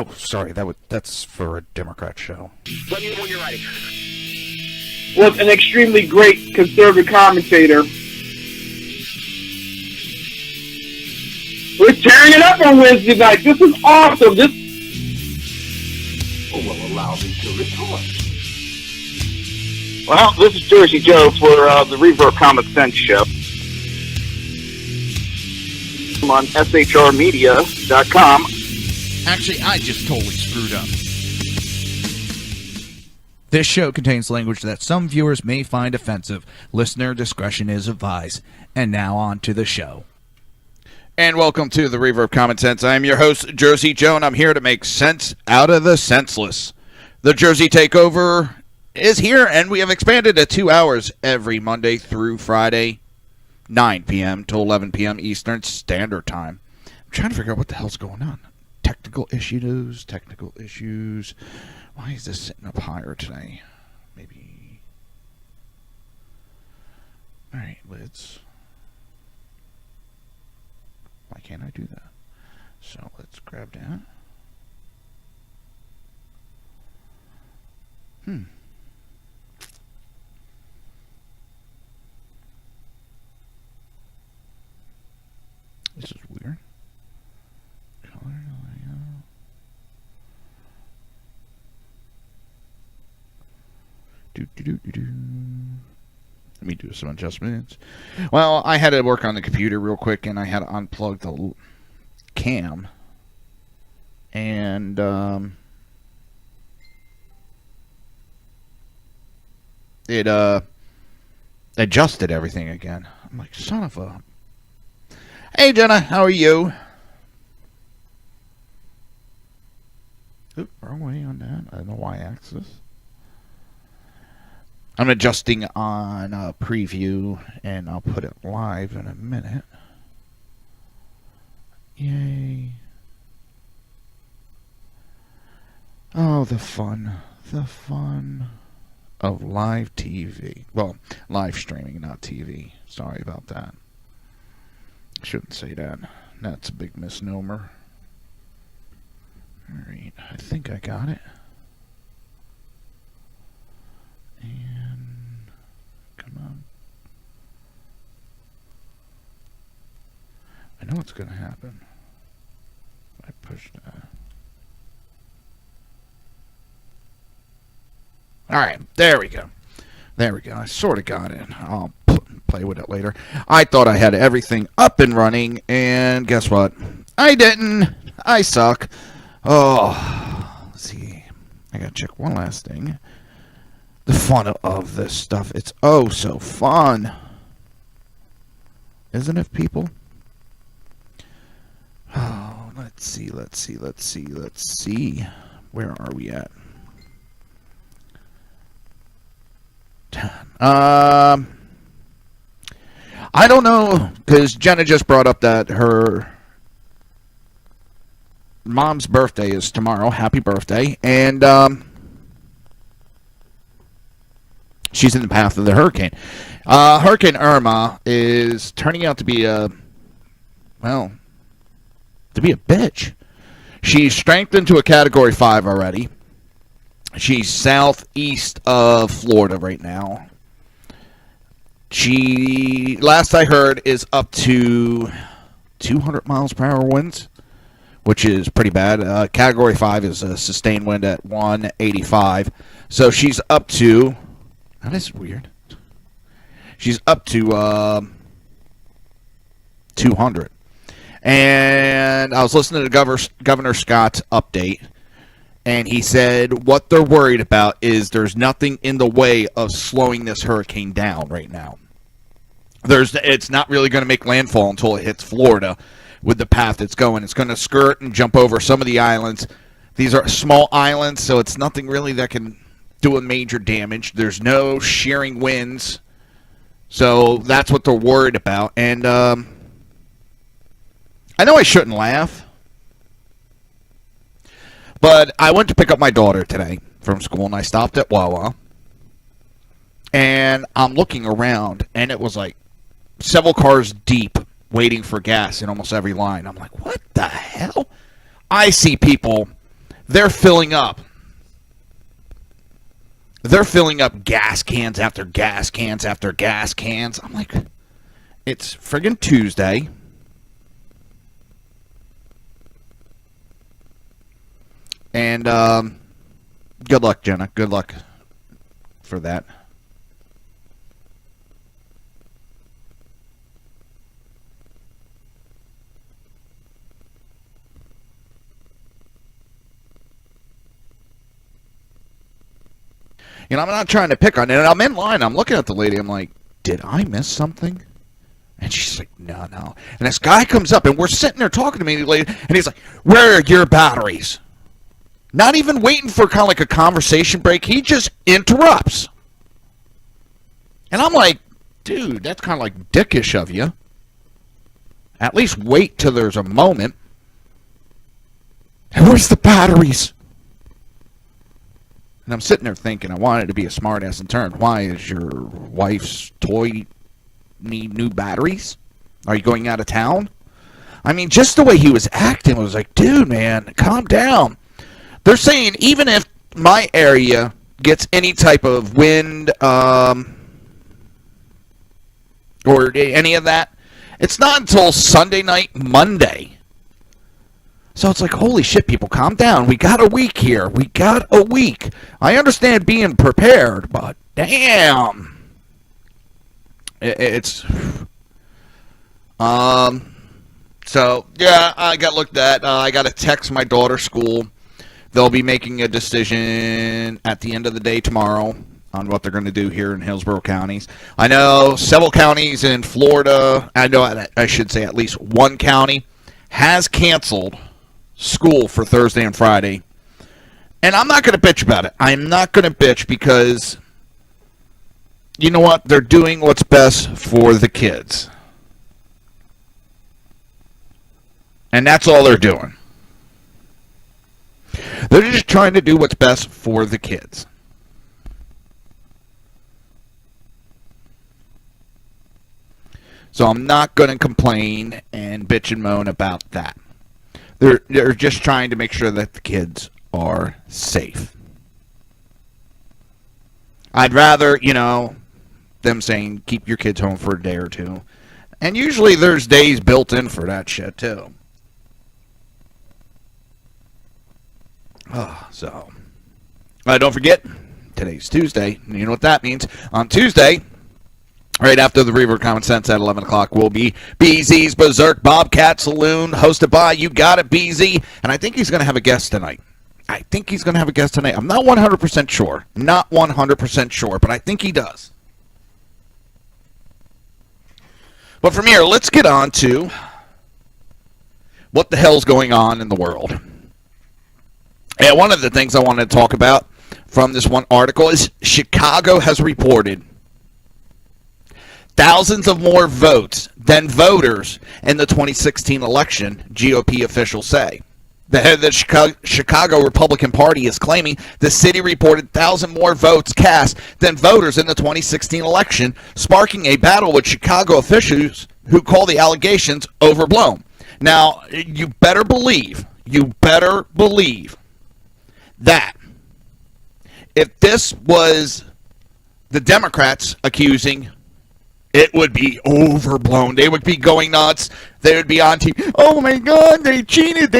Oh, sorry. That's for a Democrat show. Let me know when you're ready. Was an extremely great conservative commentator. We're tearing it up on Wednesday night. This is awesome. This will allow me to retort. Well, this is Jersey Joe for the Reaver Common Sense Show. I'm on shrmedia.com. Actually, I just totally screwed up. This show contains language that some viewers may find offensive. Listener discretion is advised. And now on to the show. And welcome to the Reaver of Common Sense. I am your host, Jersey Joe, and I'm here to make sense out of the senseless. The Jersey Takeover is here, and we have expanded to 2 hours every Monday through Friday, 9 p.m. to 11 p.m. Eastern Standard Time. I'm trying to figure out what the hell's going on. Technical issues. Why is this sitting up higher today? Maybe. All right, lids. Why can't I do that? So let's grab that. This is weird. Color layout. Let me do some adjustments. Well, I had to work on the computer real quick, and I had to unplug the cam. And, it, adjusted everything again. I'm like, son of a... Hey, Jenna, how are you? Oop, wrong way on that. On the y-axis. I'm adjusting on preview, and I'll put it live in a minute. Yay. Oh, the fun of live TV. Well, live streaming, not TV. Sorry about that. Shouldn't say that. That's a big misnomer. Alright, I think I got it. And come on. I know what's going to happen. I push that. Alright, there we go. I sort of got it. I'll play with it later. I thought I had everything up and running, and guess what? I didn't. I suck. Oh, let's see. I gotta check one last thing. The fun of this stuff. It's oh so fun. Isn't it, people? Oh, let's see. Where are we at? I don't know, because Jenna just brought up that her mom's birthday is tomorrow. Happy birthday. And she's in the path of the hurricane. Hurricane Irma is turning out to be a bitch. She's strengthened to a Category 5 already. She's southeast of Florida right now. She, last I heard, is up to 200 miles per hour winds, which is pretty bad. Category 5 is a sustained wind at 185. So she's up to... That is weird. She's up to 200. And I was listening to Governor Scott's update, and he said what they're worried about is there's nothing in the way of slowing this hurricane down right now. It's not really going to make landfall until it hits Florida with the path it's going. It's going to skirt and jump over some of the islands. These are small islands, so it's nothing really that can do a major damage. There's no shearing winds, so that's what they're worried about. And I know I shouldn't laugh, but I went to pick up my daughter today from school, and I stopped at Wawa, and I'm looking around, and it was like several cars deep waiting for gas in almost every line. I'm like, what the hell? I see people they're filling up. They're filling up gas cans after gas cans after gas cans. I'm like, it's friggin' Tuesday. And good luck, Jenna. Good luck for that. You know, I'm not trying to pick on it. I'm in line. I'm looking at the lady. I'm like, did I miss something? And she's like, no. And this guy comes up, and we're sitting there talking to me, and he's like, where are your batteries? Not even waiting for kind of like a conversation break. He just interrupts. And I'm like, dude, that's kind of like dickish of you. At least wait till there's a moment. And where's the batteries? And I'm sitting there thinking, I wanted to be a smartass and turn. Why is your wife's toy need new batteries? Are you going out of town? I mean, just the way he was acting was like, dude, man, calm down. They're saying even if my area gets any type of wind or any of that, it's not until Sunday night, Monday. So it's like, holy shit, people, calm down. We got a week here. We got a week. I understand being prepared, but damn. It's... So, yeah, I got looked at. I got to text my daughter's school. They'll be making a decision at the end of the day tomorrow on what they're going to do here in Hillsborough counties. I know several counties in Florida, I know I should say at least one county, has canceled school for Thursday and Friday. And I'm not going to bitch about it. I'm not going to bitch because, you know what? They're doing what's best for the kids. And that's all they're doing. They're just trying to do what's best for the kids. So I'm not going to complain and bitch and moan about that. They're just trying to make sure that the kids are safe. I'd rather, you know, them saying keep your kids home for a day or two. And usually there's days built in for that shit too. So, don't forget, today's Tuesday. You know what that means. On Tuesday, right after the Reaver Common Sense at 11 o'clock, will be BZ's Berserk Bobcat Saloon, hosted by You Got It, BZ. And I think he's going to have a guest tonight. I'm not 100% sure. Not 100% sure, but I think he does. But from here, let's get on to what the hell's going on in the world. And one of the things I wanted to talk about from this one article is Chicago has reported thousands of more votes than voters in the 2016 election, GOP officials say. The head of the Chicago Republican Party is claiming the city reported 1,000 more votes cast than voters in the 2016 election, sparking a battle with Chicago officials who call the allegations overblown. Now, you better believe that if this was the Democrats accusing, it would be overblown. They would be going nuts. They would be on TV. Oh my God, they cheated.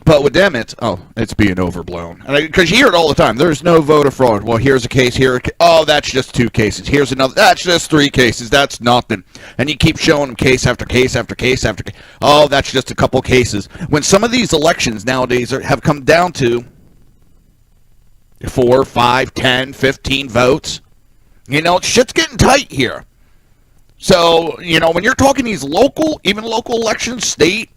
But with them, it's being overblown. Because you hear it all the time. There's no voter fraud. Well, here's a case. That's just 2 cases. Here's another. That's just 3 cases. That's nothing. And you keep showing them case after case after case after case. Oh, that's just a couple cases. When some of these elections nowadays have come down to 4, 5, 10, 15 votes, you know, shit's getting tight here. So, you know, when you're talking these local elections, state,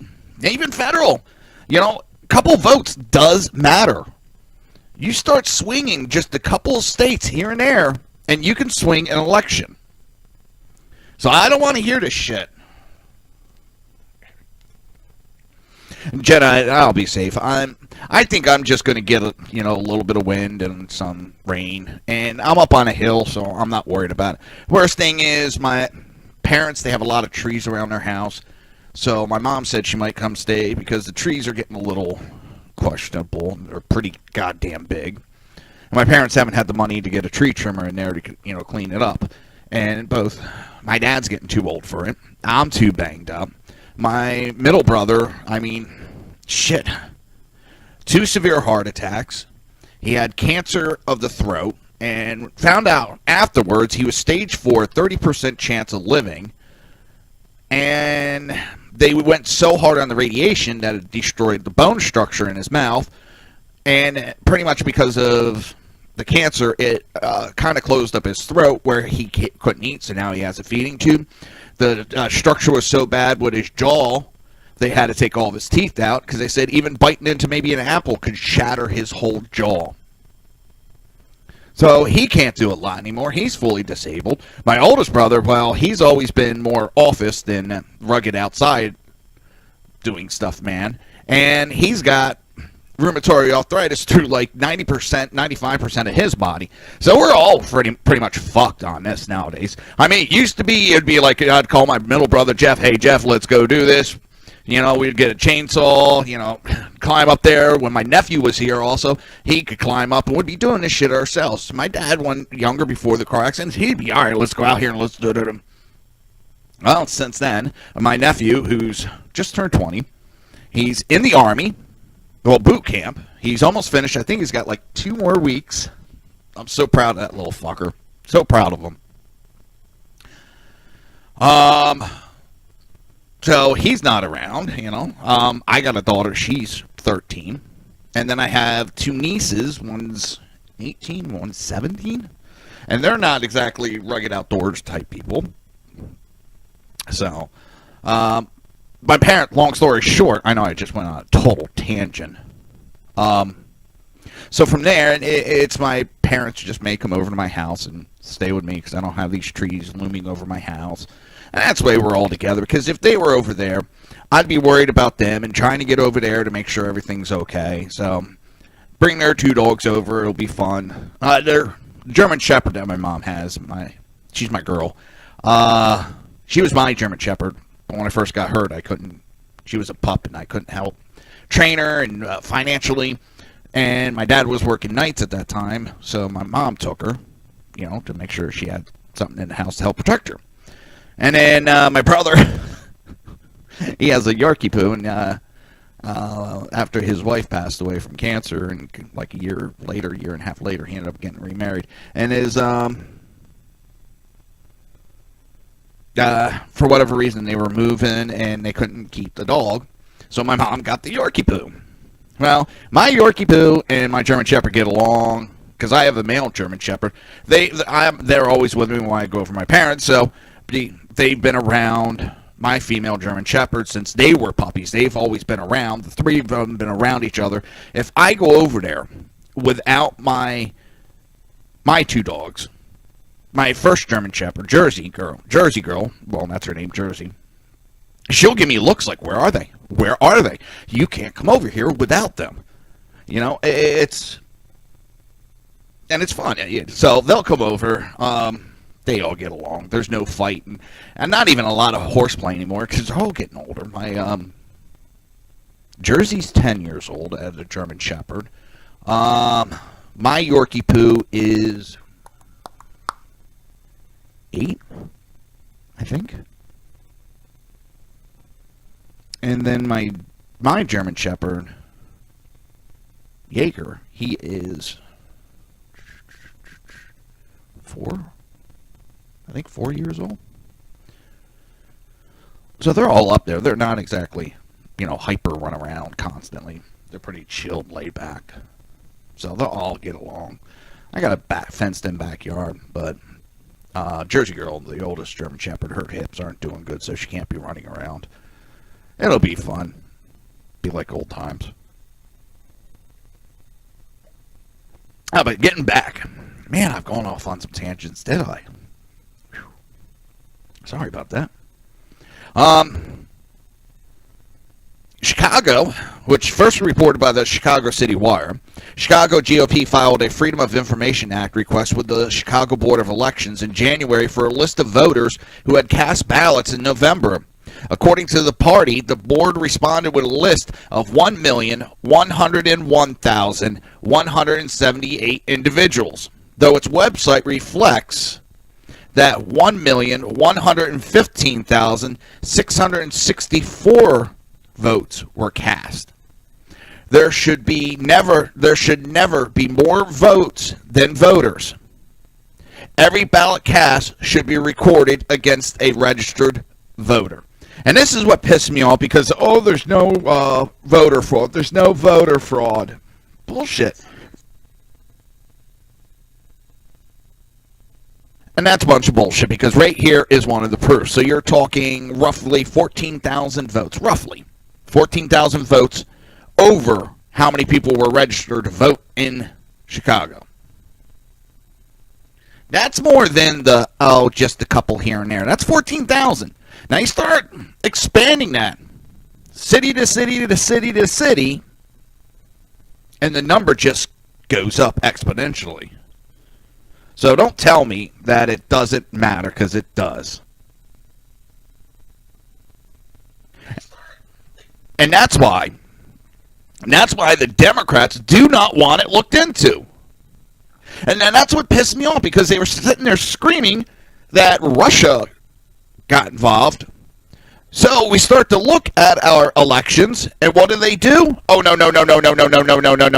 even federal, you know, a couple votes does matter. You start swinging just a couple of states here and there, and you can swing an election. So I don't want to hear this shit. Jenna, I'll be safe. I think I'm just going to get a little bit of wind and some rain, and I'm up on a hill, so I'm not worried about it. Worst thing is my parents, they have a lot of trees around their house, So my mom said she might come stay because the trees are getting a little questionable. They're pretty goddamn big. And my parents haven't had the money to get a tree trimmer in there to, clean it up. And both, my dad's getting too old for it. I'm too banged up. My middle brother, shit. 2 severe heart attacks. He had cancer of the throat. And found out afterwards he was stage 4, 30% chance of living. And they went so hard on the radiation that it destroyed the bone structure in his mouth. And pretty much because of the cancer, it kind of closed up his throat where he couldn't eat, so now he has a feeding tube. The structure was so bad with his jaw, they had to take all of his teeth out because they said even biting into maybe an apple could shatter his whole jaw. So he can't do a lot anymore. He's fully disabled. My oldest brother, well, he's always been more office than rugged outside doing stuff, man. And he's got rheumatoid arthritis through like 90%, 95% of his body. So we're all pretty much fucked on this nowadays. It used to be, it'd be like I'd call my middle brother Jeff, hey Jeff, let's go do this. We'd get a chainsaw, climb up there. When my nephew was here also, he could climb up and we'd be doing this shit ourselves. My dad, when younger before the car accident, he'd be, all right, let's go out here and let's do it. Well, since then, my nephew, who's just turned 20, he's in the Army, boot camp. He's almost finished. I think he's got like 2 more weeks. I'm so proud of that little fucker. So proud of him. So he's not around, I got a daughter, she's 13. And then I have 2 nieces, one's 18, one's 17. And they're not exactly rugged outdoors type people. So, my parent, long story short, I know I just went on a total tangent. So from there, it's my parents just may come over to my house and stay with me because I don't have these trees looming over my house. And that's the way we're all together, because if they were over there, I'd be worried about them and trying to get over there to make sure everything's okay. So bring their 2 dogs over. It'll be fun. They're German Shepherd that my mom has. She's my girl. She was my German Shepherd. When I first got hurt, she was a pup and I couldn't help train her and financially. And my dad was working nights at that time, so my mom took her, to make sure she had something in the house to help protect her. And then my brother, he has a Yorkie poo, and after his wife passed away from cancer, and like a year and a half later, he ended up getting remarried. And his, for whatever reason, they were moving, and they couldn't keep the dog, so my mom got the Yorkie poo. Well, my Yorkie poo and my German Shepherd get along, because I have a male German Shepherd. They're always with me when I go over my parents, so they've been around my female German Shepherd since they were puppies. They've always been around. The 3 of them have been around each other. If I go over there without my 2 dogs, my first German Shepherd, Jersey girl, well, that's her name, Jersey, she'll give me looks like, where are they? Where are they? You can't come over here without them. It's fun. So they'll come over. They all get along. There's no fighting. And not even a lot of horseplay anymore because they're all getting older. My Jersey's 10 years old as a German Shepherd. My Yorkie poo is 8, I think. And then my German Shepherd, Jaeger, he is 4. I think 4 years old. So they're all up there. They're not exactly, hyper run around constantly. They're pretty chilled, laid back. So they'll all get along. I got a fenced-in backyard, but Jersey Girl, the oldest German Shepherd, her hips aren't doing good, so she can't be running around. It'll be fun. Be like old times. But getting back. Man, I've gone off on some tangents, did I? Whew. Sorry about that. Chicago, which first reported by the Chicago City Wire, Chicago GOP filed a Freedom of Information Act request with the Chicago Board of Elections in January for a list of voters who had cast ballots in November. According to the party, the board responded with a list of 1,101,178 individuals, though its website reflects that 1,115,664 votes were cast. There should never be more votes than voters. Every ballot cast should be recorded against a registered voter. And this is what pissed me off because, there's no voter fraud. There's no voter fraud. Bullshit. And that's a bunch of bullshit because right here is one of the proofs. So you're talking roughly 14,000 votes. Roughly 14,000 votes over how many people were registered to vote in Chicago. That's more than just a couple here and there. That's 14,000. Now you start expanding that city to city to city to city, and the number just goes up exponentially. So don't tell me that it doesn't matter, because it does. And that's why the Democrats do not want it looked into. And then that's what pissed me off, because they were sitting there screaming that Russia got involved. So we start to look at our elections, and what do? Oh, no.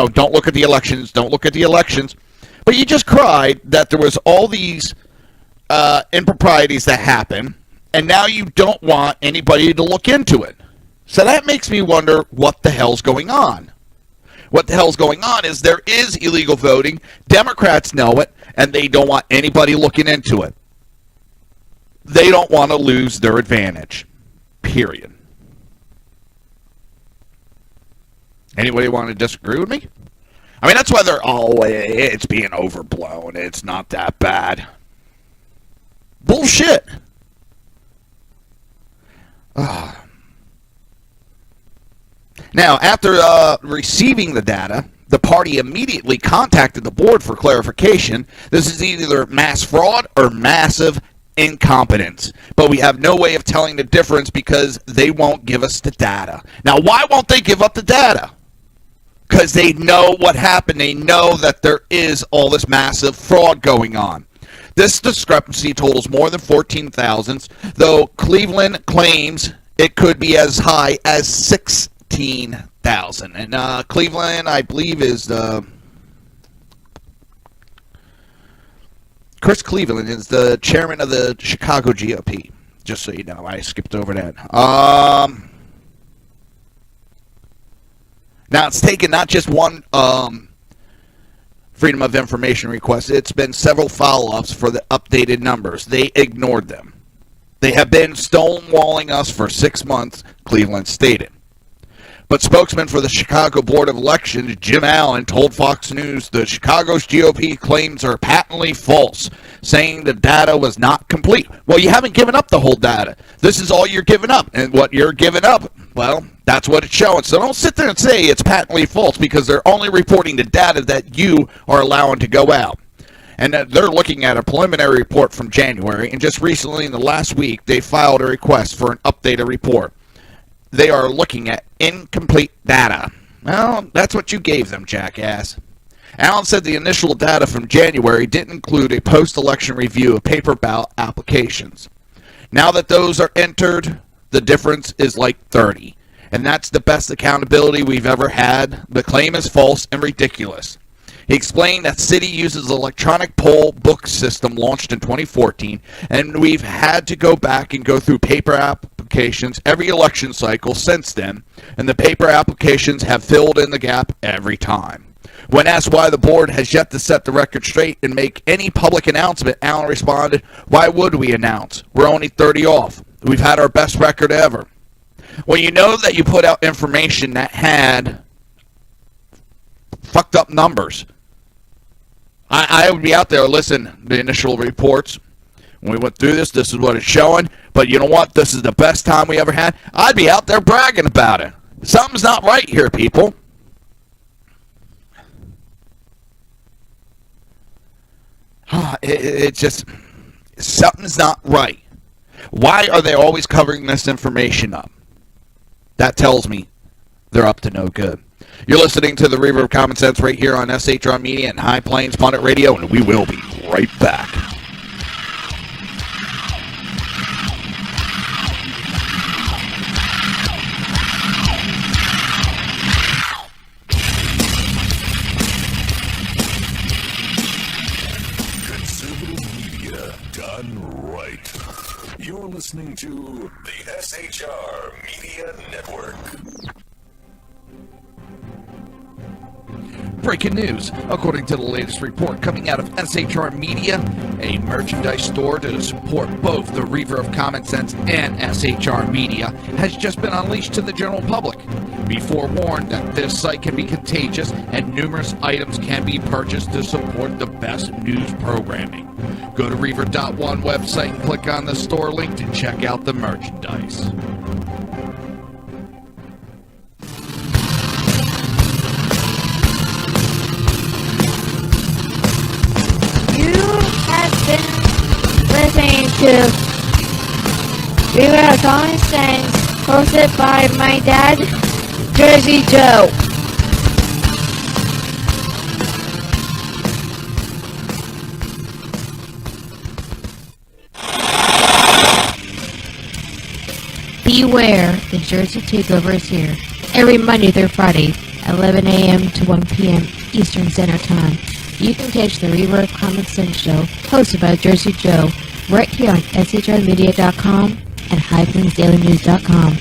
Don't look at the elections. Don't look at the elections. But you just cried that there was all these improprieties that happen, and now you don't want anybody to look into it. So that makes me wonder what the hell's going on. What the hell's going on is there is illegal voting. Democrats know it, and they don't want anybody looking into it. They don't want to lose their advantage. Period. Anybody want to disagree with me? I mean, that's why it's being overblown. It's not that bad. Bullshit. Now, after receiving the data, the party immediately contacted the board for clarification. This is either mass fraud or massive incompetence. But we have no way of telling the difference because they won't give us the data. Now, why won't they give up the data? Because they know what happened. They know that there is all this massive fraud going on. This discrepancy totals more than 14,000, though Cleveland claims it could be as high as 16,000. And Cleveland, I believe, is Chris Cleveland is the chairman of the Chicago GOP. Just so you know, I skipped over that. Now, it's taken not just one Freedom of Information request. It's been several follow-ups for the updated numbers. They ignored them. They have been stonewalling us for 6 months, Cleveland stated. But spokesman for the Chicago Board of Elections, Jim Allen, told Fox News the Chicago's GOP claims are patently false, saying the data was not complete. Well, you haven't given up the whole data. This is all you're giving up. And what you're giving up, well, that's what it's showing. So don't sit there and say it's patently false, because they're only reporting the data that you are allowing to go out. And they're looking at a preliminary report from January, and just recently in the last week, they filed a request for an updated report. They are looking at incomplete data. Well, that's what you gave them, jackass. Allen said the initial data from January didn't include a post-election review of paper ballot applications. Now that those are entered, the difference is like 30. And that's the best accountability we've ever had. The claim is false and ridiculous. He explained that City uses the electronic poll book system launched in 2014, and we've had to go back and go through paper applications every election cycle since then, and the paper applications have filled in the gap every time. When asked why the board has yet to set the record straight and make any public announcement, Allen responded, "Why would we announce? We're only 30 off. We've had our best record ever." Well, you know that you put out information that had fucked up numbers. I would be out there, listen, the initial reports, when we went through this is what it's showing, but you know what, this is the best time we ever had. I'd be out there bragging about it. Something's not right here, people. It just, something's not right. Why are they always covering this information up? That tells me they're up to no good. You're listening to the Reaver of Common Sense right here on SHR Media and High Plains Pundit Radio, and we will be right back. You're listening to the SHR Media Network. Breaking news. According to the latest report coming out of SHR Media, a merchandise store to support both the Reaver of Common Sense and SHR Media has just been unleashed to the general public. Be forewarned that this site can be contagious and numerous items can be purchased to support the best news programming. Go to Reaver.one website and click on the store link to check out the merchandise. Listening to Reaver of Common Sense, hosted by my dad, Jersey Joe. Beware, the Jersey Takeover is here. Every Monday through Friday, 11 a.m. to 1 p.m. Eastern Standard Time. You can catch the Reaver of Common Sense show, hosted by Jersey Joe, right here on shrmedia.com and highplainsdailynews.com.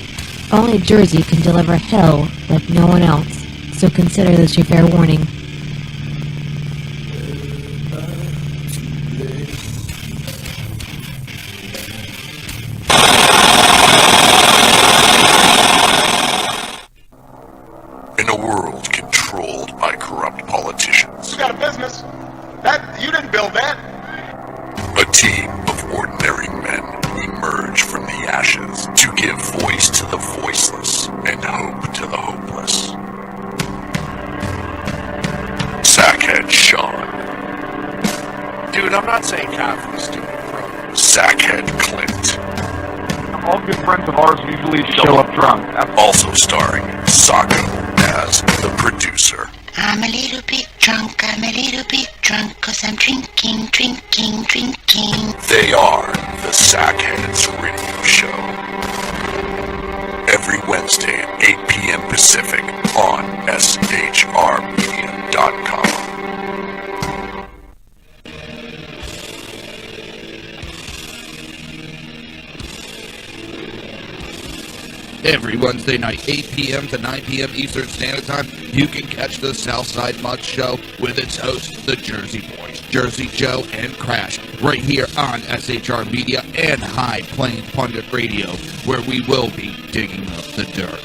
Only Jersey can deliver hell like no one else, so consider this your fair warning. In a world controlled by corrupt politicians, You got a business. That you didn't build that. a team of ordinary men emerge from the ashes to give voice to the voiceless and hope to the hopeless. Sackhead Sean. Dude, I'm not saying God for the stupid bro. Sackhead Clint. All good friends of ours usually show up drunk. Also starring Sako as the producer. I'm a little bit drunk, cause I'm drinking. They are the Sackheads Radio Show. Every Wednesday at 8 p.m. Pacific on shrmedia.com. Every Wednesday night, 8 p.m. to 9 p.m. Eastern Standard Time, you can catch the Southside Mud Show with its hosts, the Jersey Boys, Jersey Joe and Crash, right here on SHR Media and High Plains Pundit Radio, where we will be digging up the dirt.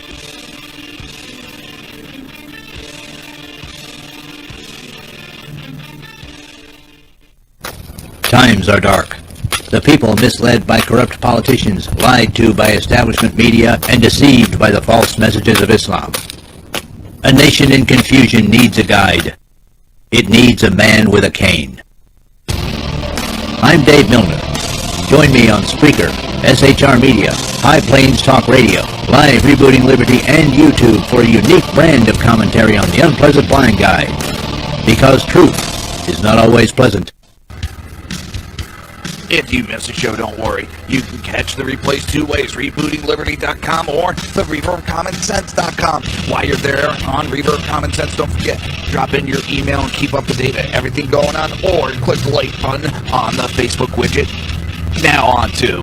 Times are dark. The people misled by corrupt politicians, lied to by establishment media, and deceived by the false messages of Islam. A nation in confusion needs a guide. It needs a man with a cane. I'm Dave Milner. Join me on Spreaker, SHR Media, High Plains Talk Radio, Live Rebooting Liberty, and YouTube for a unique brand of commentary on the unpleasant blind guide. Because truth is not always pleasant. If you miss a show, don't worry. You can catch the replays two ways, rebootingliberty.com or the ReaverOfCommonSense.com. While you're there on Reaver of Common Sense, don't forget, drop in your email and keep up to date on everything going on, or click the like button on the Facebook widget. Now on to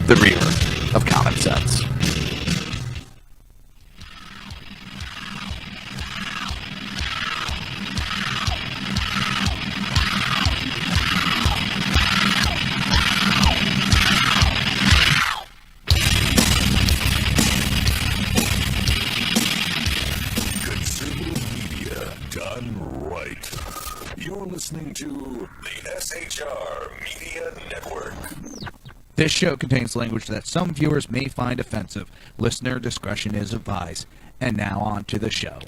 the Reaver of Common Sense. You're listening to the SHR Media Network. This show contains language that some viewers may find offensive. Listener discretion is advised. And now on to the show.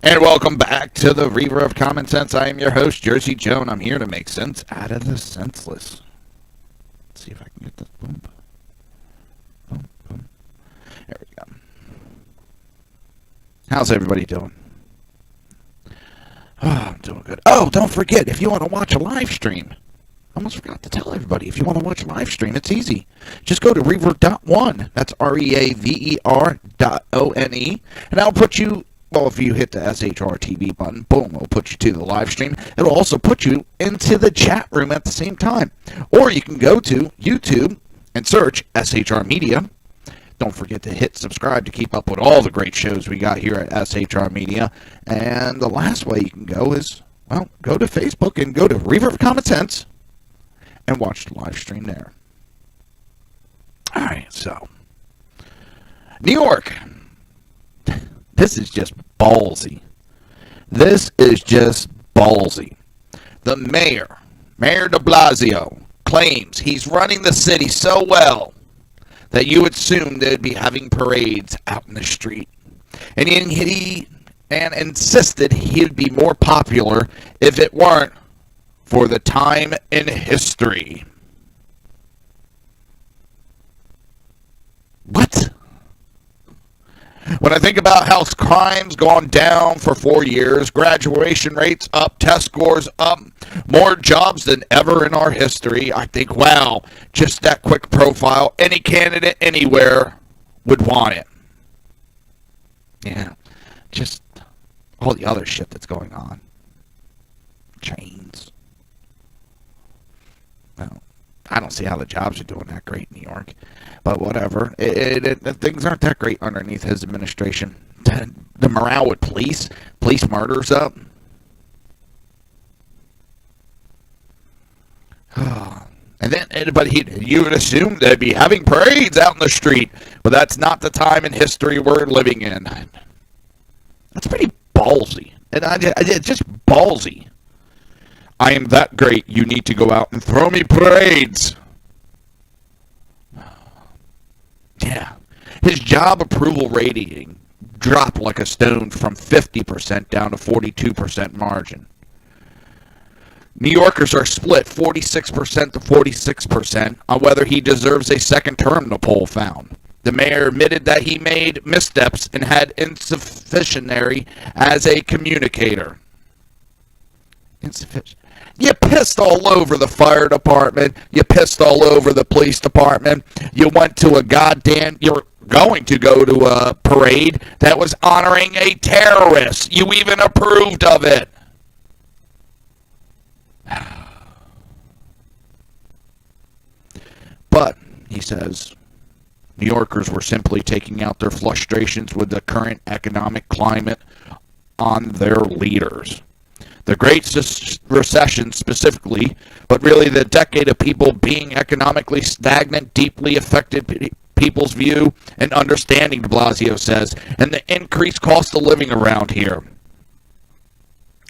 And welcome back to the Reaver of Common Sense. I am your host, Jersey Joe, and I'm here to make sense out of the senseless. Let's see if I can get this. Boom. How's everybody doing? Oh, I'm doing good. Oh, don't forget, if you want to watch a live stream, I almost forgot to tell everybody, if you want to watch a live stream, it's easy. Just go to Reaver.one. That's REAVER.ONE. And that'll put you, well, if you hit the SHR TV button, boom, it'll put you to the live stream. It'll also put you into the chat room at the same time. Or you can go to YouTube and search SHR Media. Don't forget to hit subscribe to keep up with all the great shows we got here at SHR Media. And the last way you can go is, well, go to Facebook and go to Reaver of Common Sense and watch the live stream there. Alright, so New York. This is just ballsy. This is just ballsy. The mayor, Mayor de Blasio, claims he's running the city so well that you would assume they'd be having parades out in the street. And he insisted he'd be more popular if it weren't for the time in history. What? When I think about how crime's gone down for 4 years, graduation rates up, test scores up, more jobs than ever in our history, I think, wow, just that quick profile, any candidate anywhere would want it. Yeah, just all the other shit that's going on. Chains. Well, I don't see how the jobs are doing that great in New York. But whatever. Things aren't that great underneath his administration. The morale with police murders up. And then, but you would assume they'd be having parades out in the street. But that's not the time in history we're living in. That's pretty ballsy. And it's just ballsy. I am that great, you need to go out and throw me parades. Yeah. His job approval rating dropped like a stone from 50% down to 42% margin. New Yorkers are split 46% to 46% on whether he deserves a second term, the poll found. The mayor admitted that he made missteps and had insufficiency as a communicator. Insufficient. You pissed all over the fire department. You pissed all over the police department. You went to you're going to go to a parade that was honoring a terrorist. You even approved of it. But, he says, New Yorkers were simply taking out their frustrations with the current economic climate on their leaders. The Great Recession specifically, but really the decade of people being economically stagnant, deeply affected people's view and understanding, de Blasio says, and the increased cost of living around here.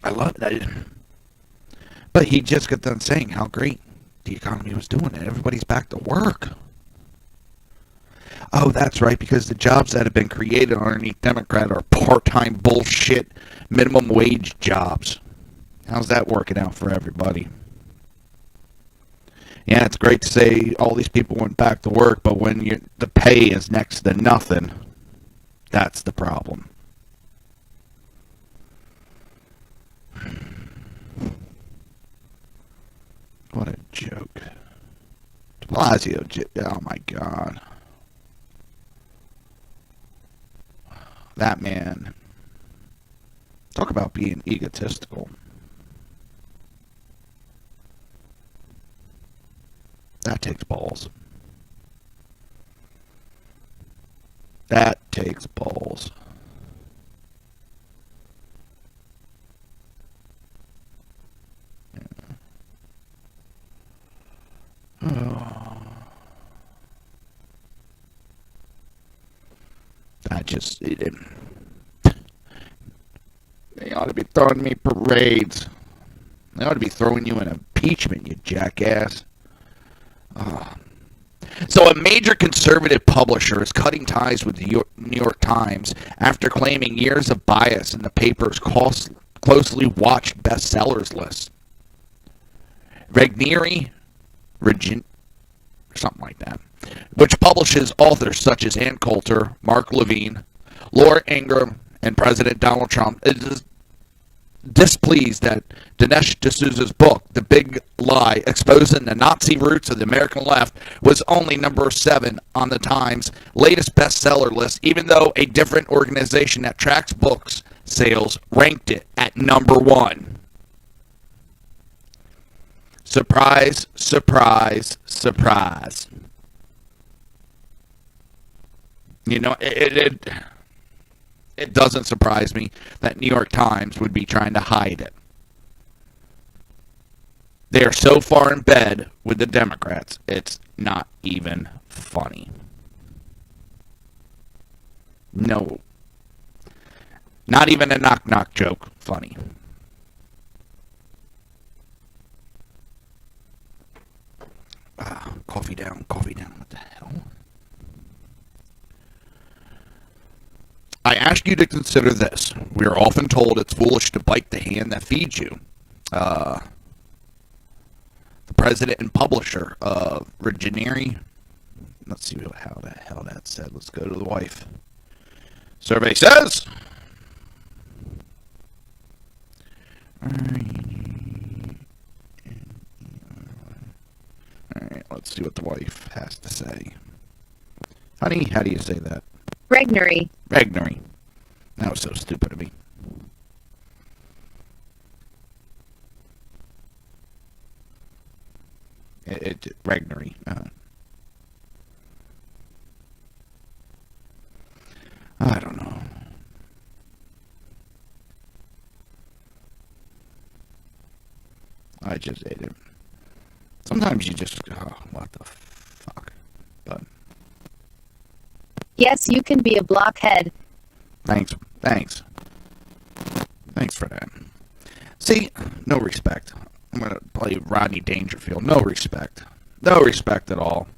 I love that. But he just got done saying how great the economy was doing and everybody's back to work. Oh, that's right, because the jobs that have been created underneath Democrat are part-time bullshit minimum wage jobs. How's that working out for everybody? Yeah, it's great to say all these people went back to work, but when the pay is next to nothing, that's the problem. What a joke. De Blasio, oh my God. That man. Talk about being egotistical. That takes balls. That takes balls. Yeah. Oh. They ought to be throwing me parades. They ought to be throwing you in impeachment, you jackass. So a major conservative publisher is cutting ties with the New York Times after claiming years of bias in the paper's closely watched bestsellers list. Regnieri, something like that, which publishes authors such as Ann Coulter, Mark Levine, Laura Ingraham, and President Donald Trump is displeased that Dinesh D'Souza's book, The Big Lie, Exposing the Nazi Roots of the American Left, was only number 7 on the Times' latest bestseller list, even though a different organization that tracks books sales ranked it at number 1. Surprise, surprise, surprise. You know, it doesn't surprise me that New York Times would be trying to hide it. They are so far in bed with the Democrats, it's not even funny. No. Not even a knock-knock joke funny. Coffee down, what the hell? I ask you to consider this. We are often told it's foolish to bite the hand that feeds you. The president and publisher of Reaver, let's see how the hell that said. Let's go to the wife. Survey says... Alright, let's see what the wife has to say. Honey, how do you say that? Regnery. Regnery. That was so stupid of me. Regnery. I don't know. I just ate it. Sometimes you just go, oh, what the fuck? But Yes, you can be a blockhead. Thanks for that. See, no respect. I'm going to play Rodney Dangerfield. No respect. No respect at all.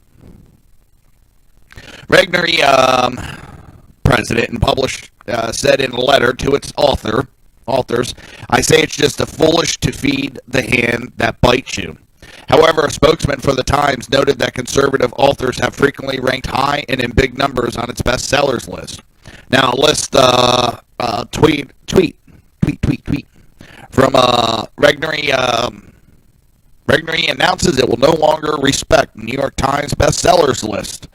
Regnery, president and published, said in a letter to its authors, I say it's just a foolish to feed the hand that bites you. However, a spokesman for the Times noted that conservative authors have frequently ranked high and in big numbers on its bestsellers list. Now, list tweet from Regnery. Regnery announces it will no longer respect New York Times bestsellers list.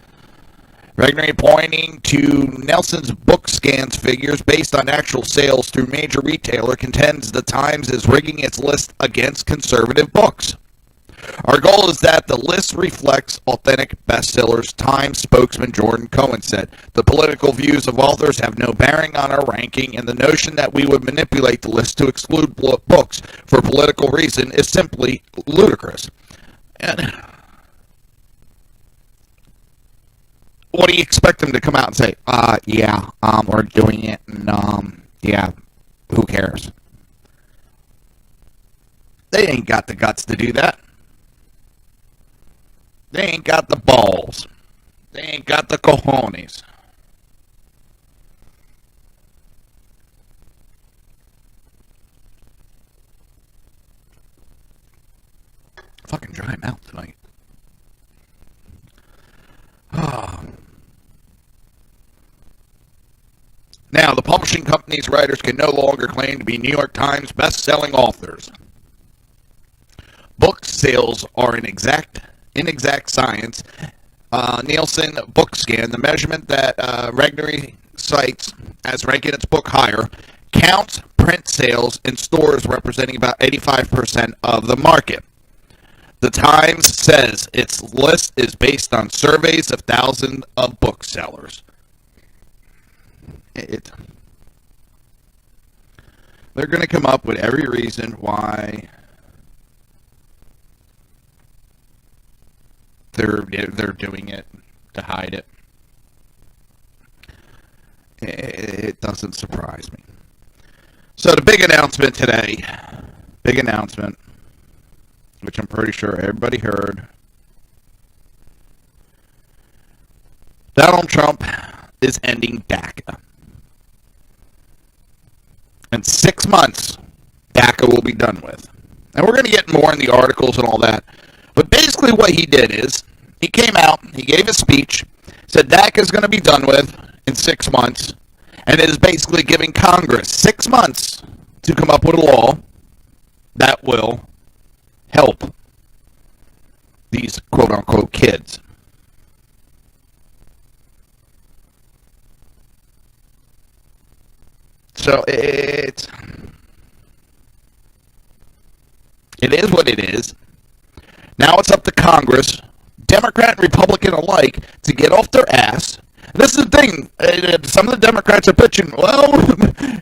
Regnery, pointing to Nelson's book scans figures based on actual sales through major retailer, contends the Times is rigging its list against conservative books. Our goal is that the list reflects authentic bestsellers, Times spokesman Jordan Cohen said. The political views of authors have no bearing on our ranking, and the notion that we would manipulate the list to exclude books for political reason is simply ludicrous. And what do you expect them to come out and say? We're doing it, and who cares? They ain't got the guts to do that. They ain't got the balls. They ain't got the cojones. Fucking dry mouth tonight. Now, the publishing company's writers can no longer claim to be New York Times best-selling authors. Book sales are an inexact science. Nielsen BookScan, the measurement that Regnery cites as ranking its book higher, counts print sales in stores representing about 85% of the market. The Times says its list is based on surveys of thousands of booksellers. They're going to come up with every reason why they're doing it to hide it. It doesn't surprise me. So the big announcement today, which I'm pretty sure everybody heard. Donald Trump is ending DACA. In 6 months, DACA will be done with. And we're going to get more in the articles and all that. But basically what he did is, he came out, he gave a speech, said DACA is going to be done with in 6 months, And it is basically giving Congress 6 months to come up with a law that will help these quote-unquote kids. So it is what it is. Now it's up to Congress, Democrat and Republican alike, to get off their ass. This is the thing. Some of the Democrats are pitching, well,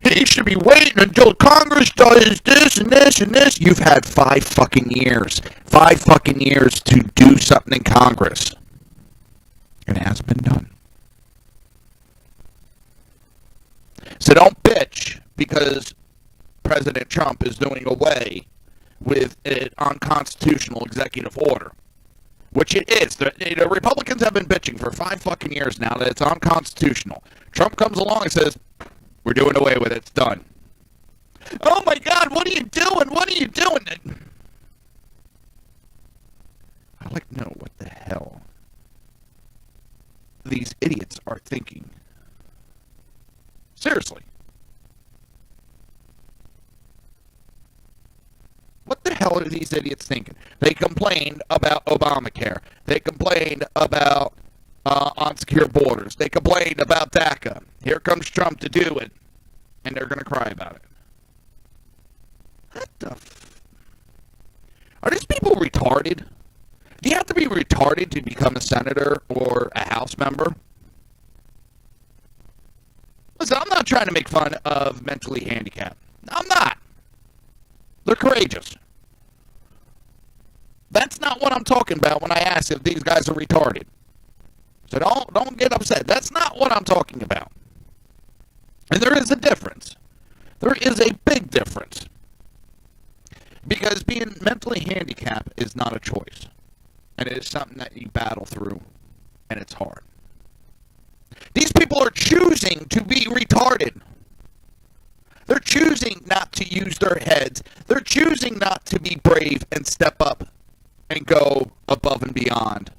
he should be waiting until Congress does this and this and this. You've had 5 fucking years. 5 fucking years to do something in Congress. And it hasn't been done. So don't bitch because President Trump is doing away with an unconstitutional executive order. Which it is. The Republicans have been bitching for 5 fucking years now that it's unconstitutional. Trump comes along and says, we're doing away with it. It's done. Oh my God, what are you doing? What are you doing? I'd like to know what the hell these idiots are thinking. Seriously. What the hell are these idiots thinking? They complained about Obamacare. They complained about unsecure borders. They complained about DACA. Here comes Trump to do it. And they're going to cry about it. What the Are these people retarded? Do you have to be retarded to become a senator or a House member? Listen, I'm not trying to make fun of mentally handicapped. I'm not. They're courageous. That's not what I'm talking about when I ask if these guys are retarded. So don't get upset. That's not what I'm talking about. And there is a difference. There is a big difference. Because being mentally handicapped is not a choice. And it is something that you battle through. And it's hard. These people are choosing to be retarded. They're choosing not to use their heads. They're choosing not to be brave and step up and go above and beyond.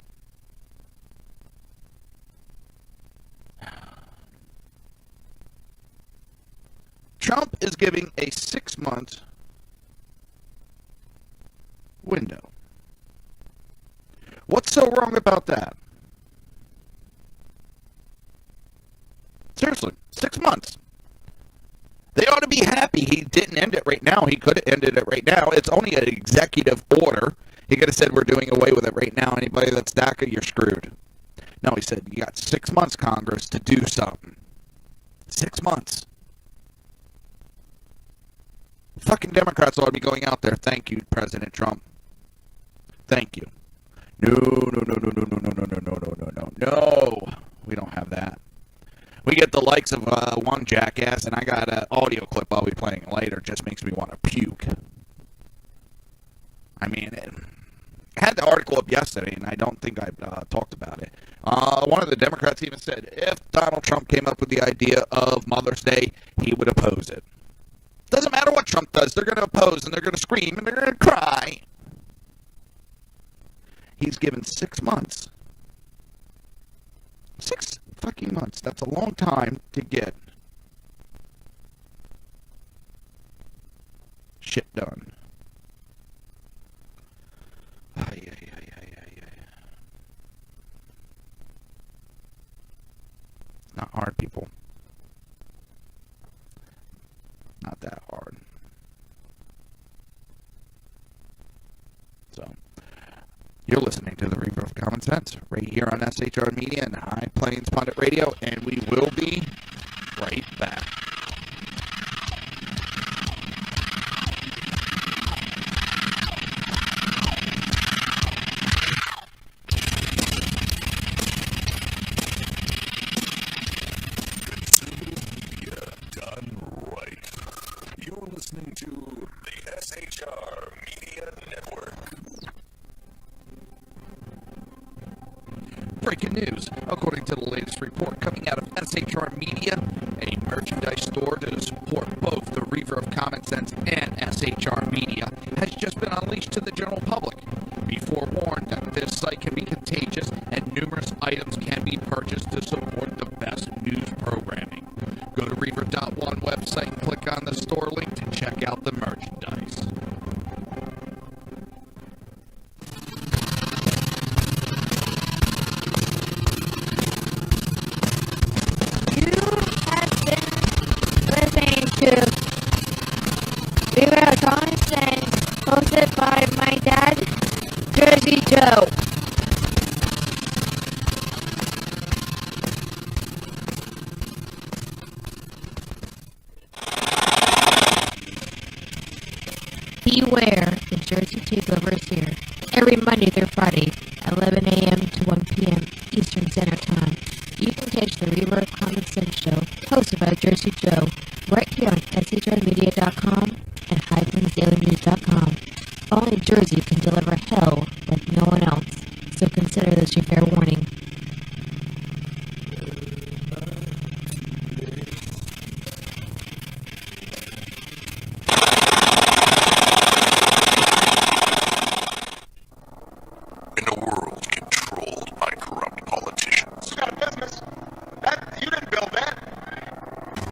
Trump is giving a 6-month window. What's so wrong about that? Seriously, 6 months. They ought to be happy he didn't end it right now. He could have ended it right now. It's only an executive order. He could have said, we're doing away with it right now. Anybody that's DACA, you're screwed. No, he said, you got 6 months, Congress, to do something. 6 months. Fucking Democrats ought to be going out there. Thank you, President Trump. Thank you. No. We don't have that. We get the likes of one jackass, and I got an audio clip I'll be playing later. It just makes me want to puke. I mean, I had the article up yesterday, and I don't think I talked about it. One of the Democrats even said if Donald Trump came up with the idea of Mother's Day, he would oppose it. Doesn't matter what Trump does. They're going to oppose, and they're going to scream, and they're going to cry. He's given 6 months. 6 fucking months. That's a long time to get shit done. Not hard, people. Not that hard. So, you're listening to the Reaver of Common Sense right here on SHR Media and High Plains Pundit Radio, and we will be right back. You're listening to the SHR Media Network. Breaking news. According to the latest report coming out of SHR Media, a merchandise store to support both the Reaver of Common Sense and SHR Media has just been unleashed to the general public. Be forewarned that this site can be contagious and numerous items can be purchased to support the best news programming. Go to Reaver.one website and click on the store link to check out the merchandise. You have been listening to Reaver Common Sense, hosted by my dad, Jersey Joe. Beware, the Jersey Takeover is here. Every Monday through Friday, 11 a.m. to 1 p.m. Eastern Standard Time. You can catch the Reaver Common Sense Show, hosted by Jersey Joe, right here on shrmedia.com and highlandsdailynews.com. Only Jersey can deliver hell like no one else, so consider this your fair warning. In a world controlled by corrupt politicians, You got a business. You didn't build that.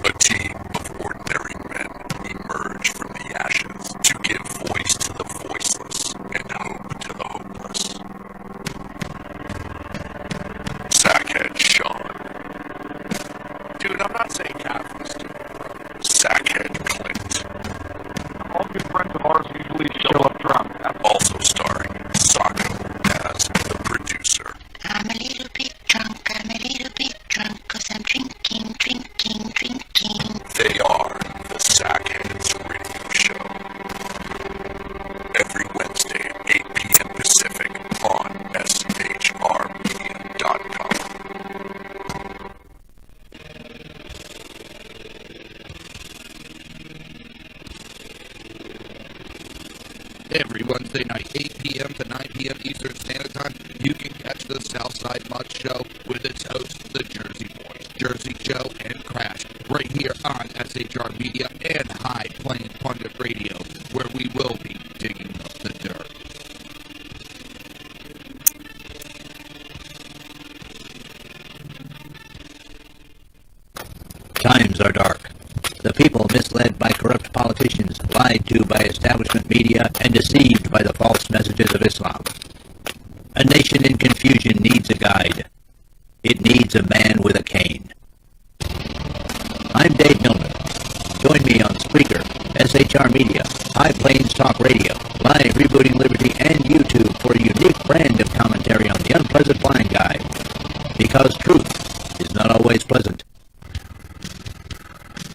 a team of ordinary men emerge from the ashes to give voice to the voiceless and hope to the hopeless. Sackhead Sean, Dude, I'm not saying Catholics. Sackhead Clint, All good friends of ours usually show up drunk. also starring Socko as the producer. I'm a little bit drunk, cause I'm drinking. They are the Sackheads Radio Show. Every Wednesday at 8 p.m. Pacific on shrmedia.com. Every Wednesday night, 8 p.m. to 9 p.m. Eastern Standard Time, you can catch the Southside Mud Show with its hosts, the Jersey Boys, Jersey Joe and Crash, right here on SHR Media and High Plains Pundit Radio, where we will be digging up the dirt. Times are dark. The people misled by corrupt politicians, lied to by establishment media, and deceived by the false messages of Islam. A nation in confusion needs a guide. It needs a man with a cane. I'm Dave Milner. Join me on Spreaker, SHR Media, High Plains Talk Radio, Live Rebooting Liberty, and YouTube for a unique brand of commentary on the unpleasant blind guide. Because truth is not always pleasant.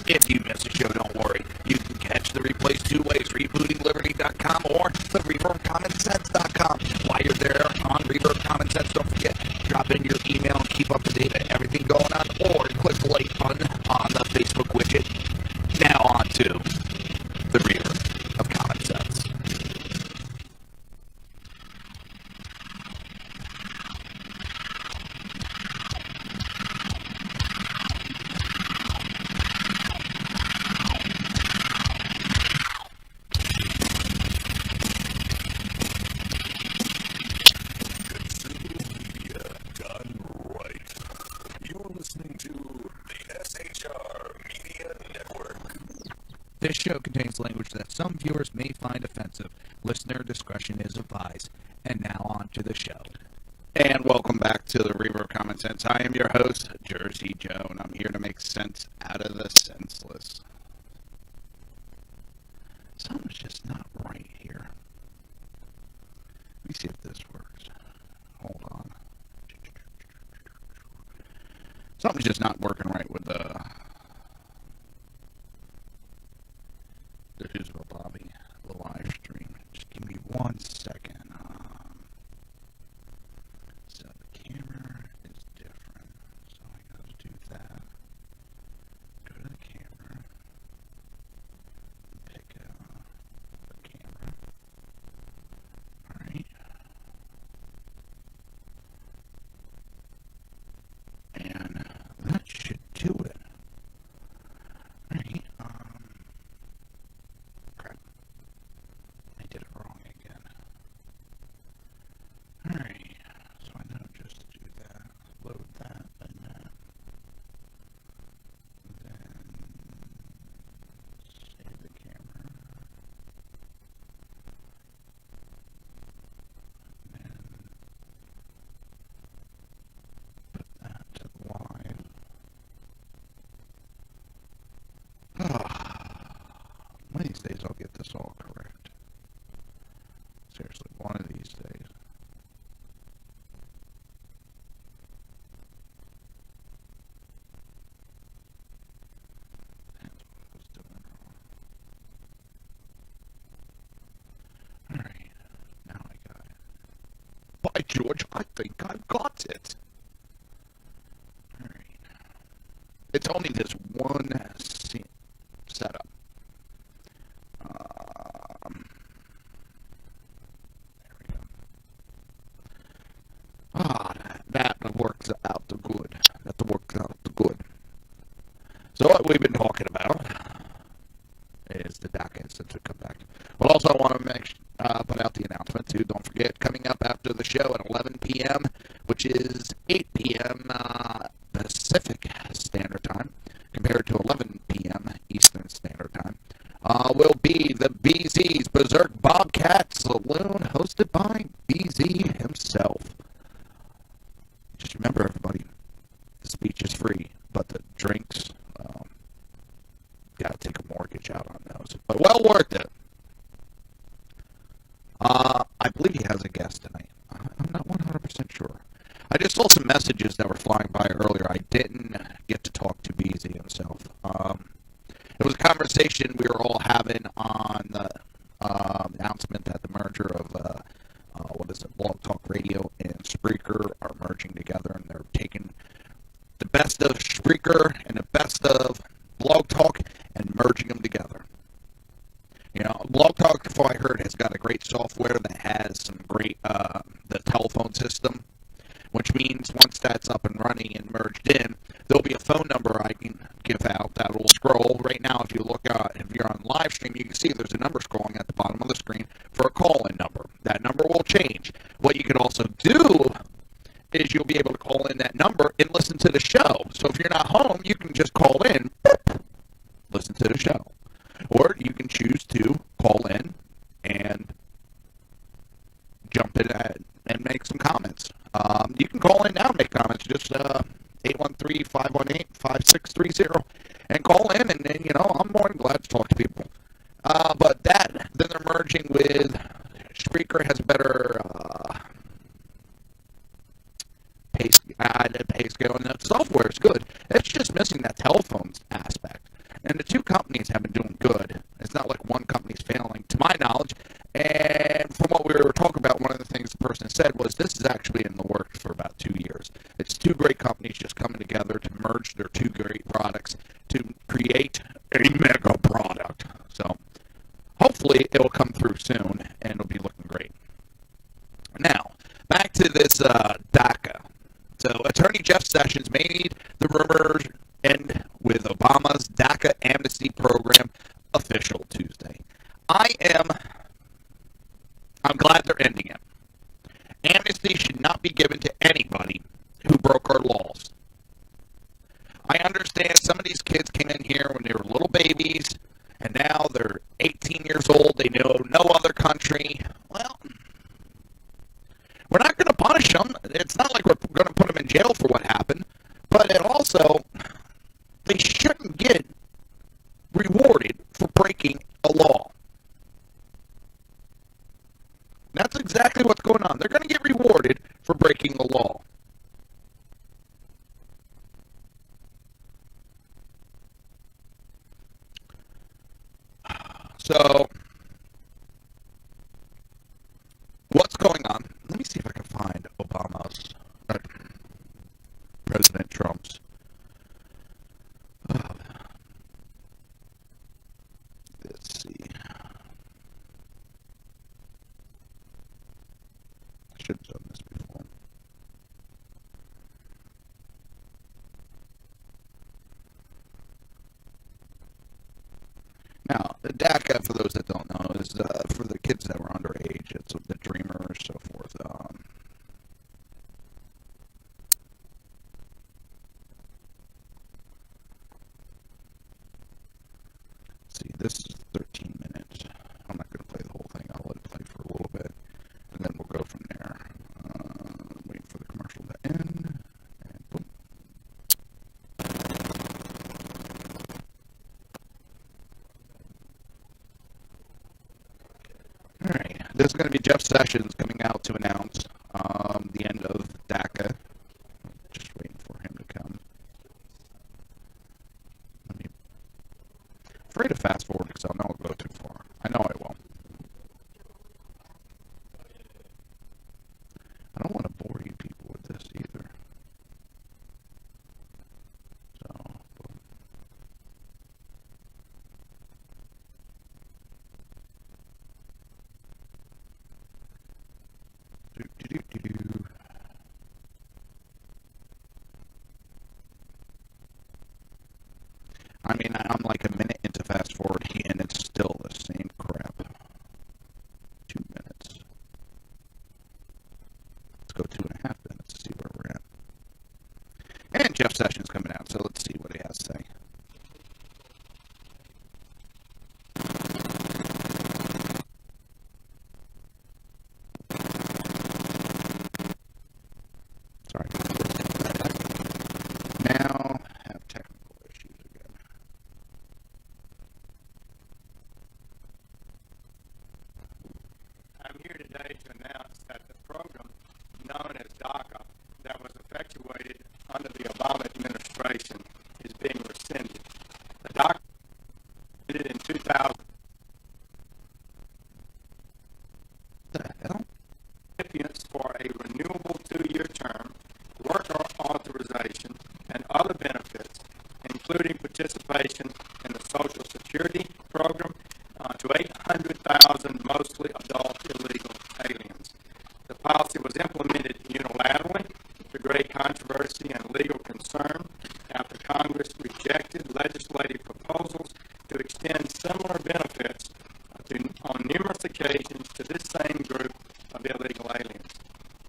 If you miss a show, don't worry. You can catch the replays two ways, rebootingliberty.com or the ReaverCommonSense.com. While you're there on Reaver Common Sense, don't forget, drop in your email and keep up to date on everything going on, or click the like button on the Facebook widget. Now on to the Reaver of Common Sense. Done right. You're listening to the SHR Media Network. This show contains language that some viewers may find offensive. Listener discretion is advised. And now on to the show. And welcome back to the Reaver of Common Sense. I am your host, Jersey Joe, and I'm here to make sense out of the senseless. Something's just not right here. Let me see if this works. Hold on. Something's just not working right with the Who'sville Bobby, the live stream. Just give me 1 second. So the camera is different. So I gotta do that. Go to the camera. Pick the camera. Alright. And that should do it. of these days I'll get this all correct. Seriously, one of these days. That's what I was doing wrong. Alright, now I got it. By George, I think I've got it. Alright. It's only this one setup. There we go. That works out the good. That works out the good. So what we've been talking about is the DACA Institute come back. But also I want to put out the announcement too. Don't forget, coming up after the show at 11 p.m., which is 8 p.m. Pacific Standard Time, compared to 11 p.m. Eastern Standard Time, will be the BZ's Berserk Bobcat Saloon, hosted by BZ himself. Just remember, everybody, the speech is free, but the drinks, gotta take a mortgage out on those. But well worth it. I believe he has a guest tonight. I'm not 100% sure. I just saw some messages that were flying by earlier. I didn't get to talk to BZ himself. It was a conversation we were all having on the announcement that the merger of, Blog Talk Radio and Spreaker are merging together, and they're taking the best of Spreaker and the best of Blog Talk and merging them together. You know, Blog Talk, if I heard, has got a great software that has some great, the telephone system, which means once that's up and running and merged in, there'll be a phone number I can give out that will scroll. Right now, if you look if you're on live stream, you can see there's a number scrolling at the bottom of the screen for a call-in number. That number will change. What you can also do is you'll be able to call in that number and listen to the show. So if you're not home, you can just call in, listen to the show. Or you can choose to call in and jump in and make some comments. You can call in now and make comments. Just 813-518-5630 and call in, and then, I'm more than glad to talk to people. But then they're merging with Spreaker has a better pay scale, and the software is good. It's just missing that telephones aspect. And the two companies have been doing good. It's not like one company's failing, to my knowledge. And from what we were talking about, one of the things the person said was this is actually in the works for about 2 years. It's two great companies just coming together to merge their two great products to create a mega product. So hopefully it'll come through soon, and it'll be looking great. Now, back to this DACA. So Attorney Jeff Sessions made the rumors end with Obama's DACA amnesty program official Tuesday. I'm glad they're ending it. Amnesty should not be given to anybody who broke our laws. I understand some of these kids came in here when they were little babies, and now they're 18 years old. They know no other country. Well, we're not going to punish them. It's not like we're going to put them in jail for what happened. But it also, they shouldn't get rewarded for breaking a law. That's exactly what's going on. They're going to get rewarded for breaking the law. So, what's going on? Let me see if I can find Obama's, President Trump's. Let's see. I should have done this before. Now, the DACA, for those that don't know, is for the kids that were underage. It's the Dreamers, so forth. See, this is 13 minutes. I'm not going to play the whole thing. I'll let it play for a little bit, and then we'll go from there. Waiting for the commercial to end, and boom. This is going to be Jeff Sessions coming out to announce the end of DACA. Just waiting for him to come. I'm afraid to fast forward because I know I'll go too far. I know I will. I don't want to bore you people with this either. So, do. I mean, I'm like a minute into fast forwarding and it's still the same crap. 2 minutes. Let's go 2.5 minutes to see where we're at. And Jeff Sessions coming out, so let's see what he has to say. Sorry. Now, have technical issues again. I'm here today to announce that the program known as DACA that was effectuated under the Obama administration is being rescinded. The DACA ended in 2000. The hell? Recipients for a renewable 2-year term, work authorization, and other benefits, including participation in the Social Security program, to 800,000 mostly adult illegal aliens. The policy was implemented unilaterally to great controversy and legal concern after Congress rejected legislative proposals to extend similar benefits on numerous occasions to this same group of illegal aliens.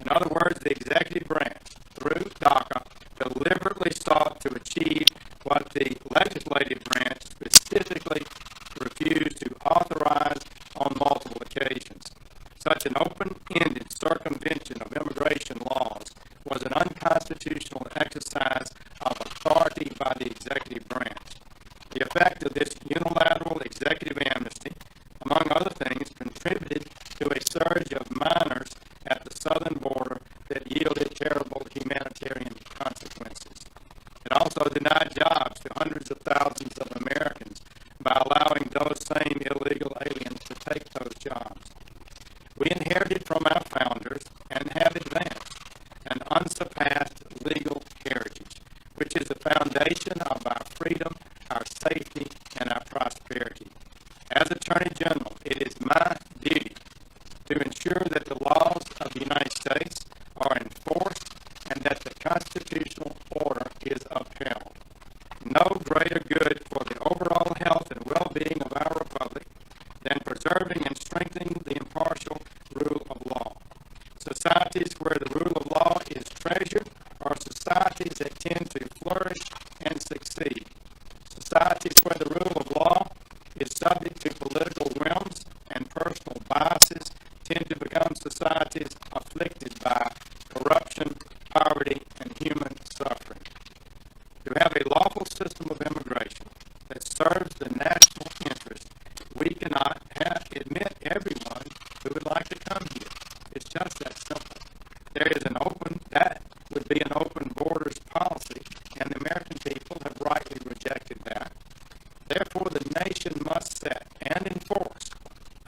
In other words, the executive branch, through DACA, deliberately sought to achieve what the legislative branch specifically refused to authorize on multiple occasions. Such an open-ended circumvention of immigration laws was an unconstitutional exercise of authority by the executive branch. The effect of this unilateral executive amnesty, among other things, contributed to a surge of minors at the southern border that yielded terrible humanitarian consequences. It also denied jobs to hundreds of thousands of Americans by allowing those same illegal aliens to take those jobs. We inherited from our founders and have advanced an unsurpassed legal heritage, which is the foundation of our freedom, our safety, and our prosperity. As Attorney General, it is my duty to ensure that the laws of the United States are enforced and that the constitutional order is upheld. No greater good for the overall health and well-being of our republic than preserving and strengthening the impartial rule of law. Societies where the rule of law is treasured are societies that tend to flourish and succeed. Societies where the rule of law is subject to political whims and personal biases tend to become societies afflicted by corruption, poverty, and human suffering. To have a lawful system of immigration that serves the national interest, we cannot admit everyone who would like to come here. It's just that simple. That would be an open borders policy, and the American people have rightly rejected that. Therefore, the nation must set and enforce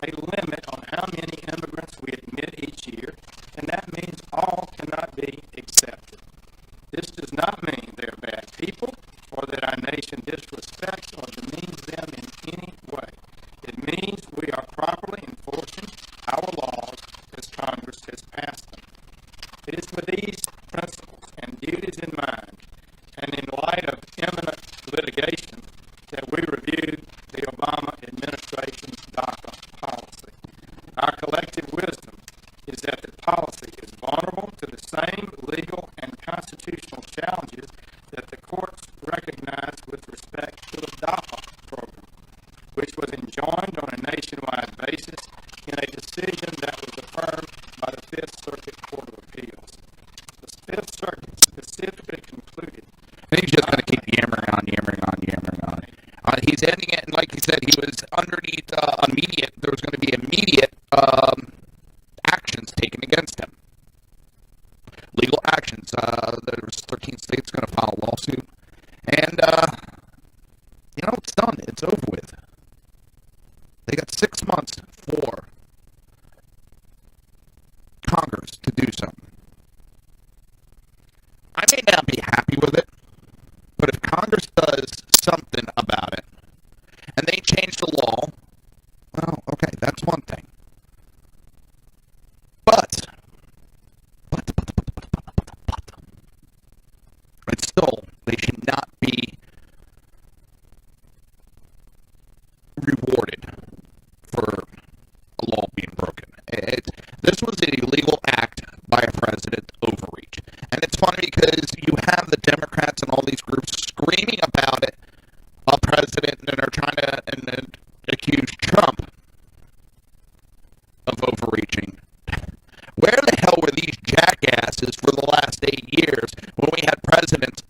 a limit on how many immigrants we admit each year, and that means all cannot be accepted. This does not mean they are bad people or that our nation disrespects or demeans them in any way. It means we are properly enforcing our laws as Congress has passed them. It is with these principles and duties in mind, and in light of imminent litigation, that we reviewed the Obama administration's DACA policy. Our collective wisdom is that the policy is vulnerable to the same legal and constitutional challenges that the courts recognize with respect to the DACA program, which was enjoined on a nationwide basis in a decision that was affirmed by the Fifth Circuit Court of Appeals. The Fifth Circuit specifically concluded. I think he's just going to keep yammering on. He's ending it, and like he said, he was underneath immediate. There was going to be immediate taken against him. Legal actions. There's 13 states going to file a lawsuit. And, it's done. It's over with. They got 6 months for Congress to do something. I may not be happy with it, but if Congress does something about it, and they change the law, well, okay, that's one thing. But still, they should not be rewarded for a law being broken. This was an illegal act by a president overreach. And it's funny because you have the Democrats and all these groups screaming about it, a president, and they're trying to and accuse Trump of overreaching. Where the hell were these jackasses for the last 8 years when we had a president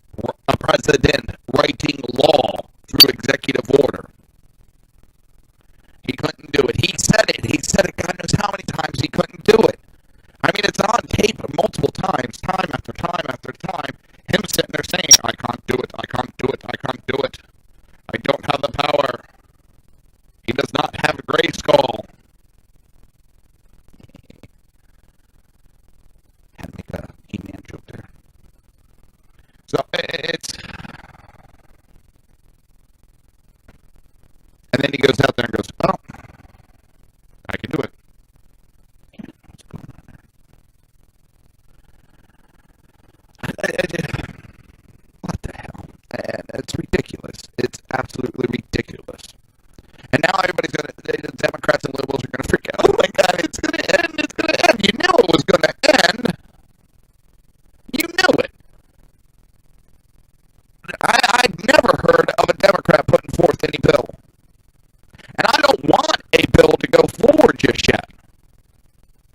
writing law through executive order? He couldn't do it. He said it. He said it God knows how many times he couldn't do it. I mean, it's on tape multiple times, time after time after time, him sitting there saying, I can't do it, I can't do it, I can't do it. I don't have the power. He does not have a gray skull. Had to make a He-Man joke there. So, it's... And then he goes out there and goes, oh, I can do it. What's going on there? What the hell? It's ridiculous. It's absolutely ridiculous. And now everybody's going to, the Democrats and liberals are going to freak out. Oh my God, it's going to end. It's going to end. You knew it was going to end. You knew it. I've never heard of a Democrat putting forth any bill. And I don't want a bill to go forward just yet.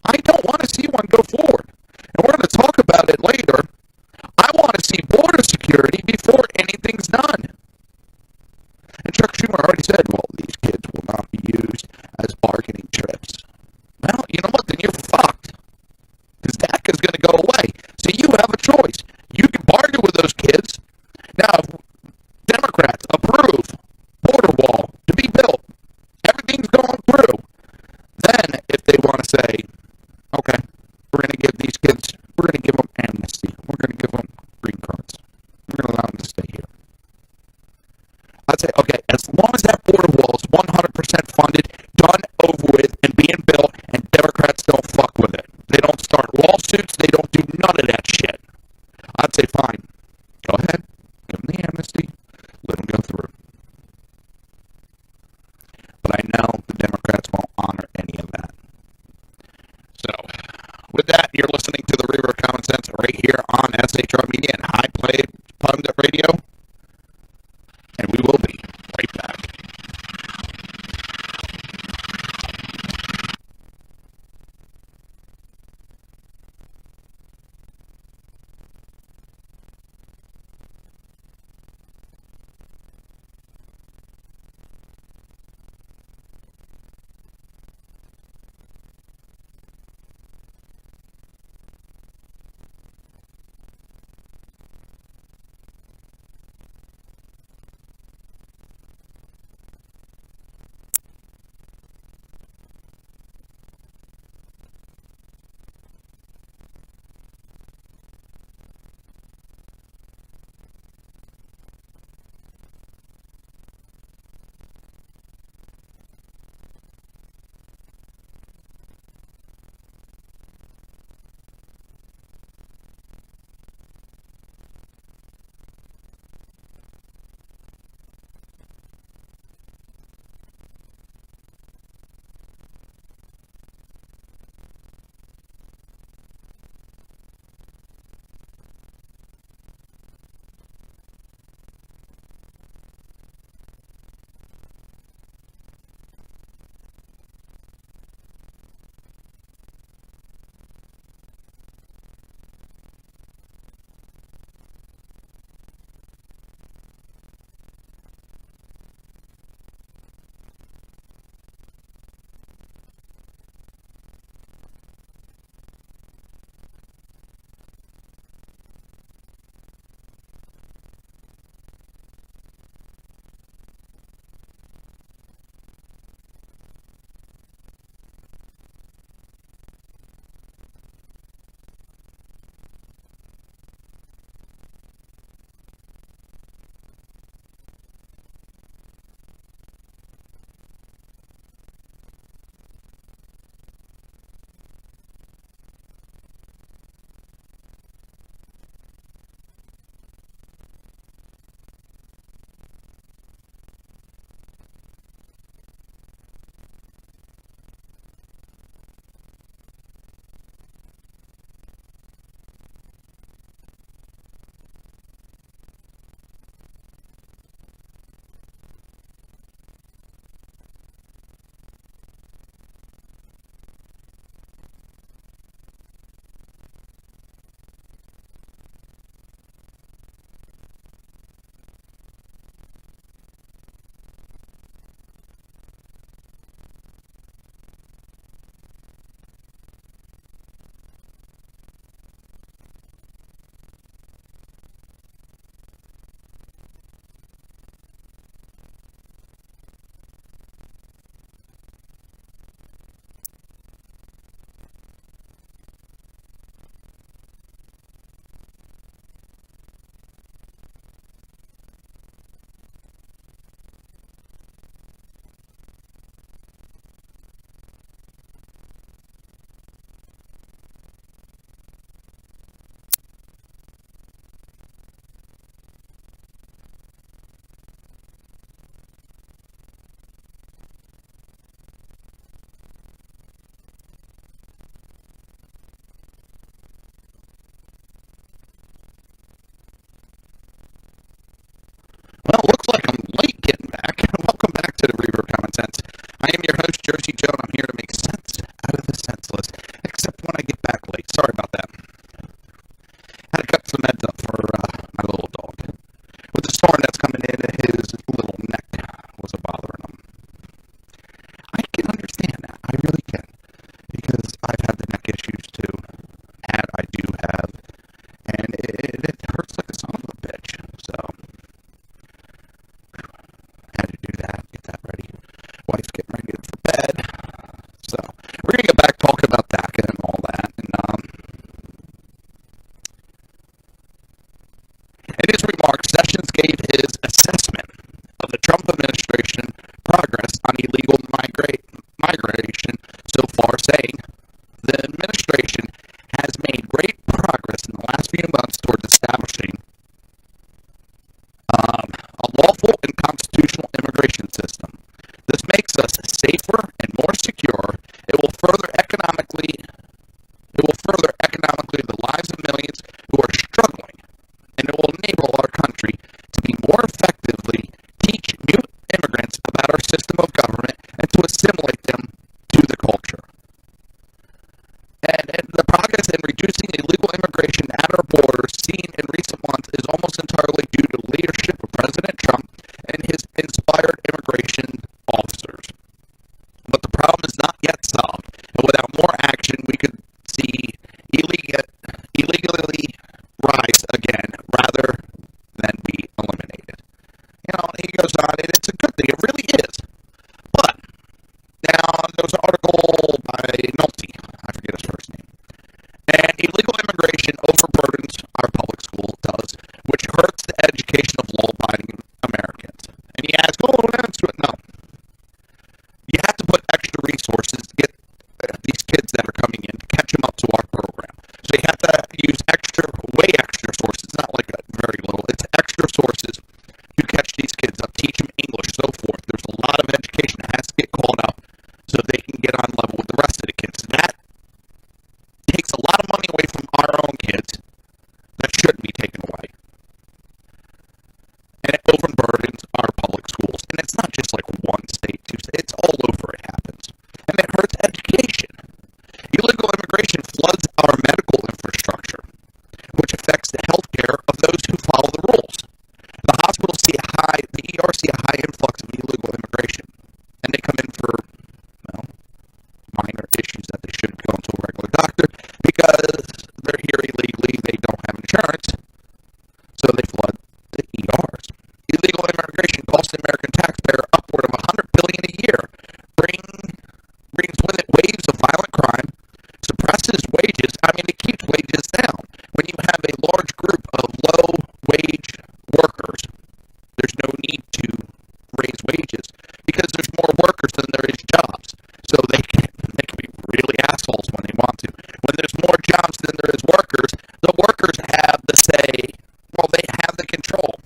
I don't want to see one go forward. And we're going to talk about it later. I want to see border security before anything's done. And Chuck Schumer already said, well, these kids will not be used as bargaining chips. Well, you know what? Then you're fucked. Because DACA is going to go away. So you have a choice. You can bargain with those kids. Now, if Democrats approve border wall to be built, everything's going through, then if they want to say, okay, we're going to give these kids, we're going to give them amnesty. We're going to give them green cards. We're going to allow them to stay here. I'd say, okay, as long as that border wall is 100% funded, done, over with, and being built, and Democrats don't fuck with it. They don't start lawsuits. They don't do none of that shit. I'd say, fine. Go ahead. Give them the amnesty. Let them go through. But I know the Democrats won't honor any of that. So, with that, you're listening to the Reaver Common Sense right here on SHR Media and High Play Pundit Radio. And we will be right back. Lucy Joan. I'm here to make sense out of the senseless, except when I get back late. Sorry about that. Had to cut some meds up for my little dog. With the storm that's coming in, his little neck was bothering him. I can understand that. I really can. Because I've had the neck issues too. And I do have. And it hurts like a son of a bitch. So, had to do that. Get that ready. Wife's getting ready for bed. So, we're going to get back talking about DACA and all that. And, in his remarks, Sessions gave his assessment of the Trump administration progress on illegal migration so far, saying the administration has made great progress in the last few months towards establishing a lawful and constitutional immigration system. This makes us safer and more secure. It will further economically the lives of millions who are struggling, and it will enable our country to be more effectively teach new immigrants about our system of government and to assimilate them to the culture. And the progress in reducing illegal immigration at our borders seen in recent months is almost entirely due to the leadership of President Trump and his inspired immigration officers. But the problem is not yet solved, and without more action, we could see illegally rise again rather than be eliminated. You know, he goes on, and it's a good thing. It really is. But now there was an article by Nolte, I forget his first name, and illegal immigration overburdens our public school does, which hurts the education of law-abiding Americans. And he asks, no. You have to put extra resources to get these kids that are coming in to catch them up to our program. So you have to use way extra sources, not like very little. It's extra sources to catch these kids up, teach them English, so forth. There's a lot of education that has to get caught up so they can get on level with the rest of the kids. That takes a lot of money away from our own kids that shouldn't be taken away. And it overburdens our public schools. And it's not just like one state, two states. It's all over it happens. And it hurts education. Illegal immigration floods our medical infrastructure, which affects the health care of those who follow the rules. The hospitals see the ER see a high influx of illegal immigration. And they come in for, minor issues that they shouldn't go into a regular doctor because they're here illegally, they don't have insurance, so they flood the ERs. Illegal immigration costs the American taxpayer upward of $100 billion a year, brings with it waves of violent crime, suppresses wages. It keeps wages down. When you have a large group of low-wage workers, there's no need to raise wages because there's more workers than there is jobs. So they can be really assholes when they want to. When there's more jobs than there is workers, the workers have the say. Well, they have the control.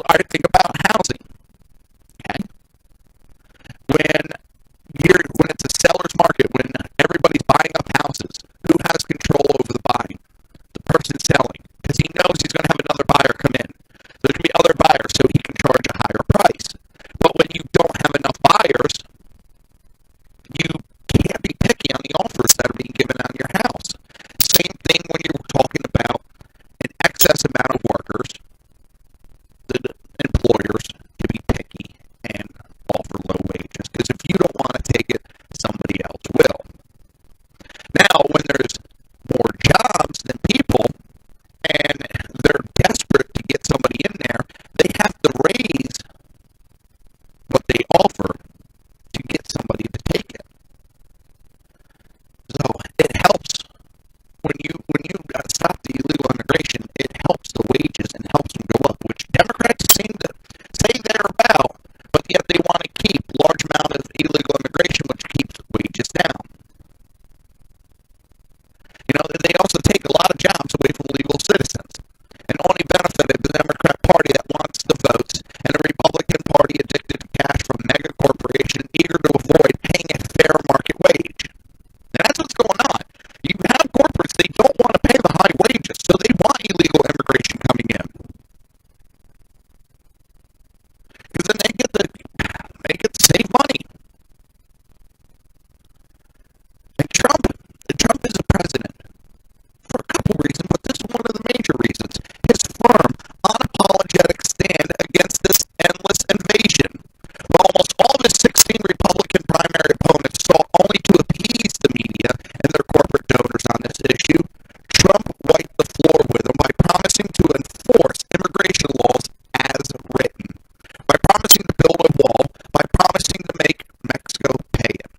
I think about housing. Okay? When it's a seller's market, when everybody's buying up houses, who has control over the buying? The person selling, because he knows he's going to have another buyer come in. There's going to be other buyers, so he can charge a higher price. But when you don't have enough buyers, you can't be picky on the offers that are being given on your house. Same thing when you're talking about an excess amount of workers. The employers can be picky and offer low wages, because if you don't want to take it, somebody else will. Now, when there's more jobs than people, and they're desperate to get somebody in there, they have to raise what they offer to get somebody to take it. So it helps when you stop the illegal immigration. It helps the wages and helps them go up, which Democrats seem to say they're about, but yet they want to keep large amount of illegal immigration, which keeps wages down. They also take a lot of jobs away from legal citizens, and only benefited the Democrat Party that wants the votes, and the Republican Party addicted to cash from mega corporations eager to avoid paying a fair market wage. And that's what's going on. You have corporates, they don't want to pay the high wages, so they want illegal immigration coming in. Because then they get to save money. issue, Trump wiped the floor with him by promising to enforce immigration laws as written, by promising to build a wall, by promising to make Mexico pay it.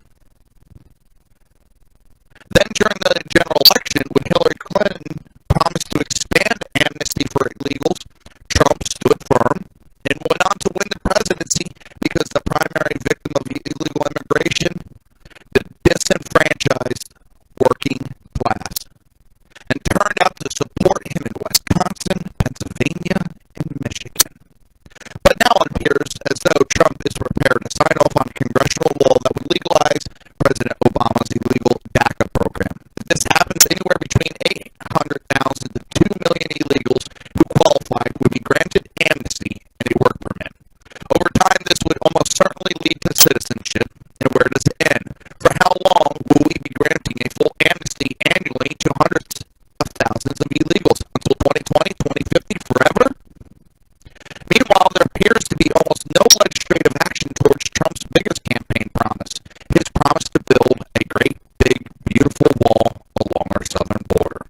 Then during the general election, when Hillary Clinton promised to expand amnesty for illegals, Trump stood firm and went on to win the presidency because the primary victim of illegal immigration, the disenfranchised working class, and turned out to support him in Wisconsin, Pennsylvania, and Michigan. But now it appears as though Trump is prepared to sign off on congressional law that would legalize President Obama's illegal DACA program. If this happens, anywhere between 800,000 to 2 million illegals who qualified would be granted amnesty and a work permit. Over time, this would almost certainly lead to citizenship. And where does it end? For how long will we be granting a full amnesty annually to hundreds of thousands of illegals? Until 2020, 2050, forever? Meanwhile, there appears to be almost no legislative action towards Trump's biggest campaign promise, his promise to build a great, big, beautiful wall along our southern border.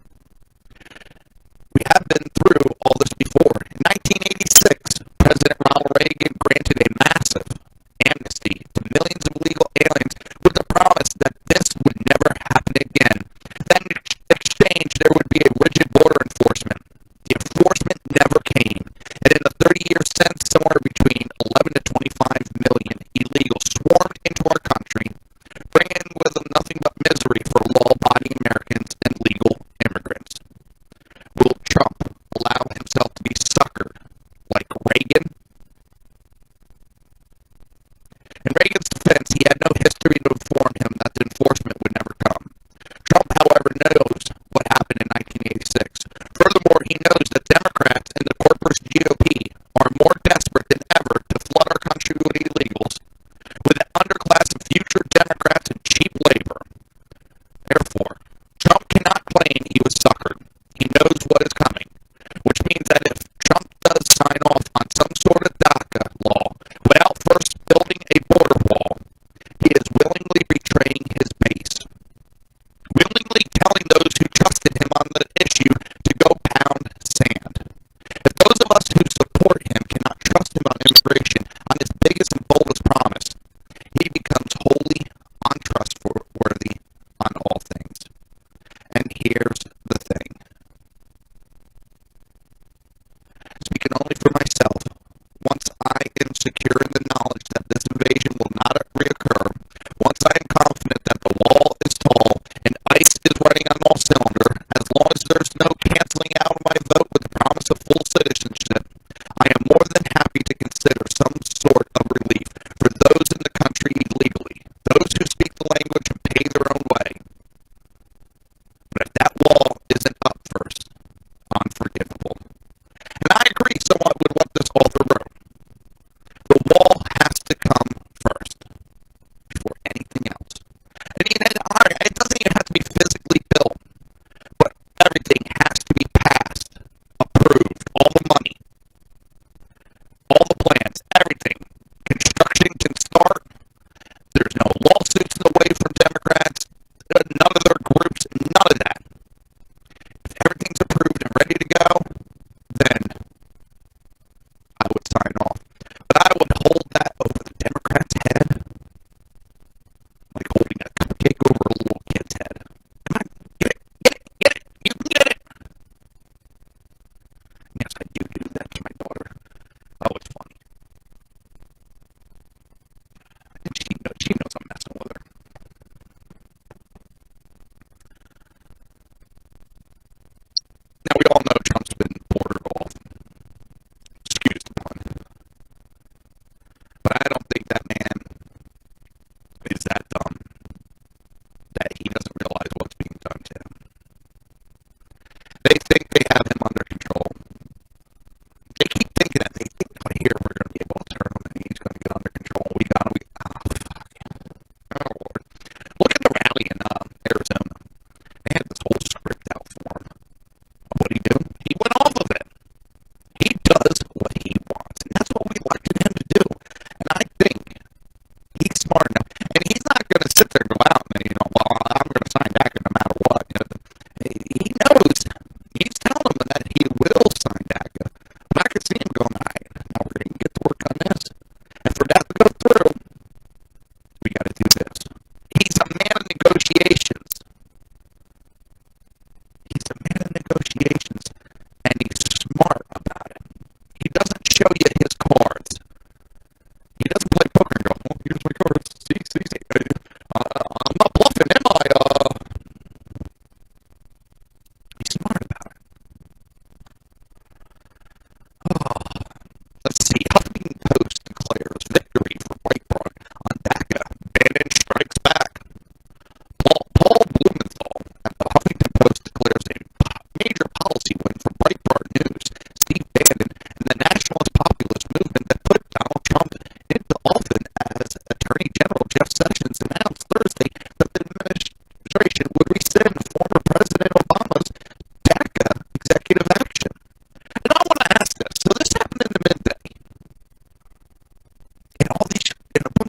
We have been through all this before. In 1986, President Ronald Reagan granted a massive amnesty to millions of illegal aliens with the promise that this would never happen again. Then in exchange, there would be a rigid border enforcement. The enforcement never came, and in the 30 years since, somewhere between 11 to 25 million illegals swarmed into our country, bringing with them nothing but misery for law-abiding Americans and legal immigrants. Will Trump allow himself to be suckered like Reagan? In Reagan's defense, he had no history to inform him that the enforcement would never come. Trump, however, knows what happened in 1986. Furthermore, he knows that Democrats and the corporate GOP are more desperate than ever to flood our country with illegals, with an underclass of future Democrats and cheap labor. Therefore, Trump cannot claim he was suckered. He knows what is coming, which means that if Trump does sign off on some sort of DACA law without first building a border wall, he is willingly betraying his base, willingly telling those who trusted him on the issue to go pound sand. If those of us who support him cannot trust him on immigration, on his biggest and boldest promise, he becomes wholly untrustworthy on all things. And here's the thing. Speaking only for myself, once I am secure in the knowledge that this invasion will not reoccur, once I am confident that the wall is tall and ICE is running on all cylinder, as long as there's no canceling out of my vote with the promise of full citizenship, I am more than happy to consider some sort of relief for those in the country illegally, those who speak the language and pay their own way. But if that wall isn't up first, unforgivable. And I agree somewhat with what this author wrote. The wall has to come first, before anything else. I mean, it doesn't even have to be physically built, but everything has to be passed, approved, all the money, all the plans, everything and a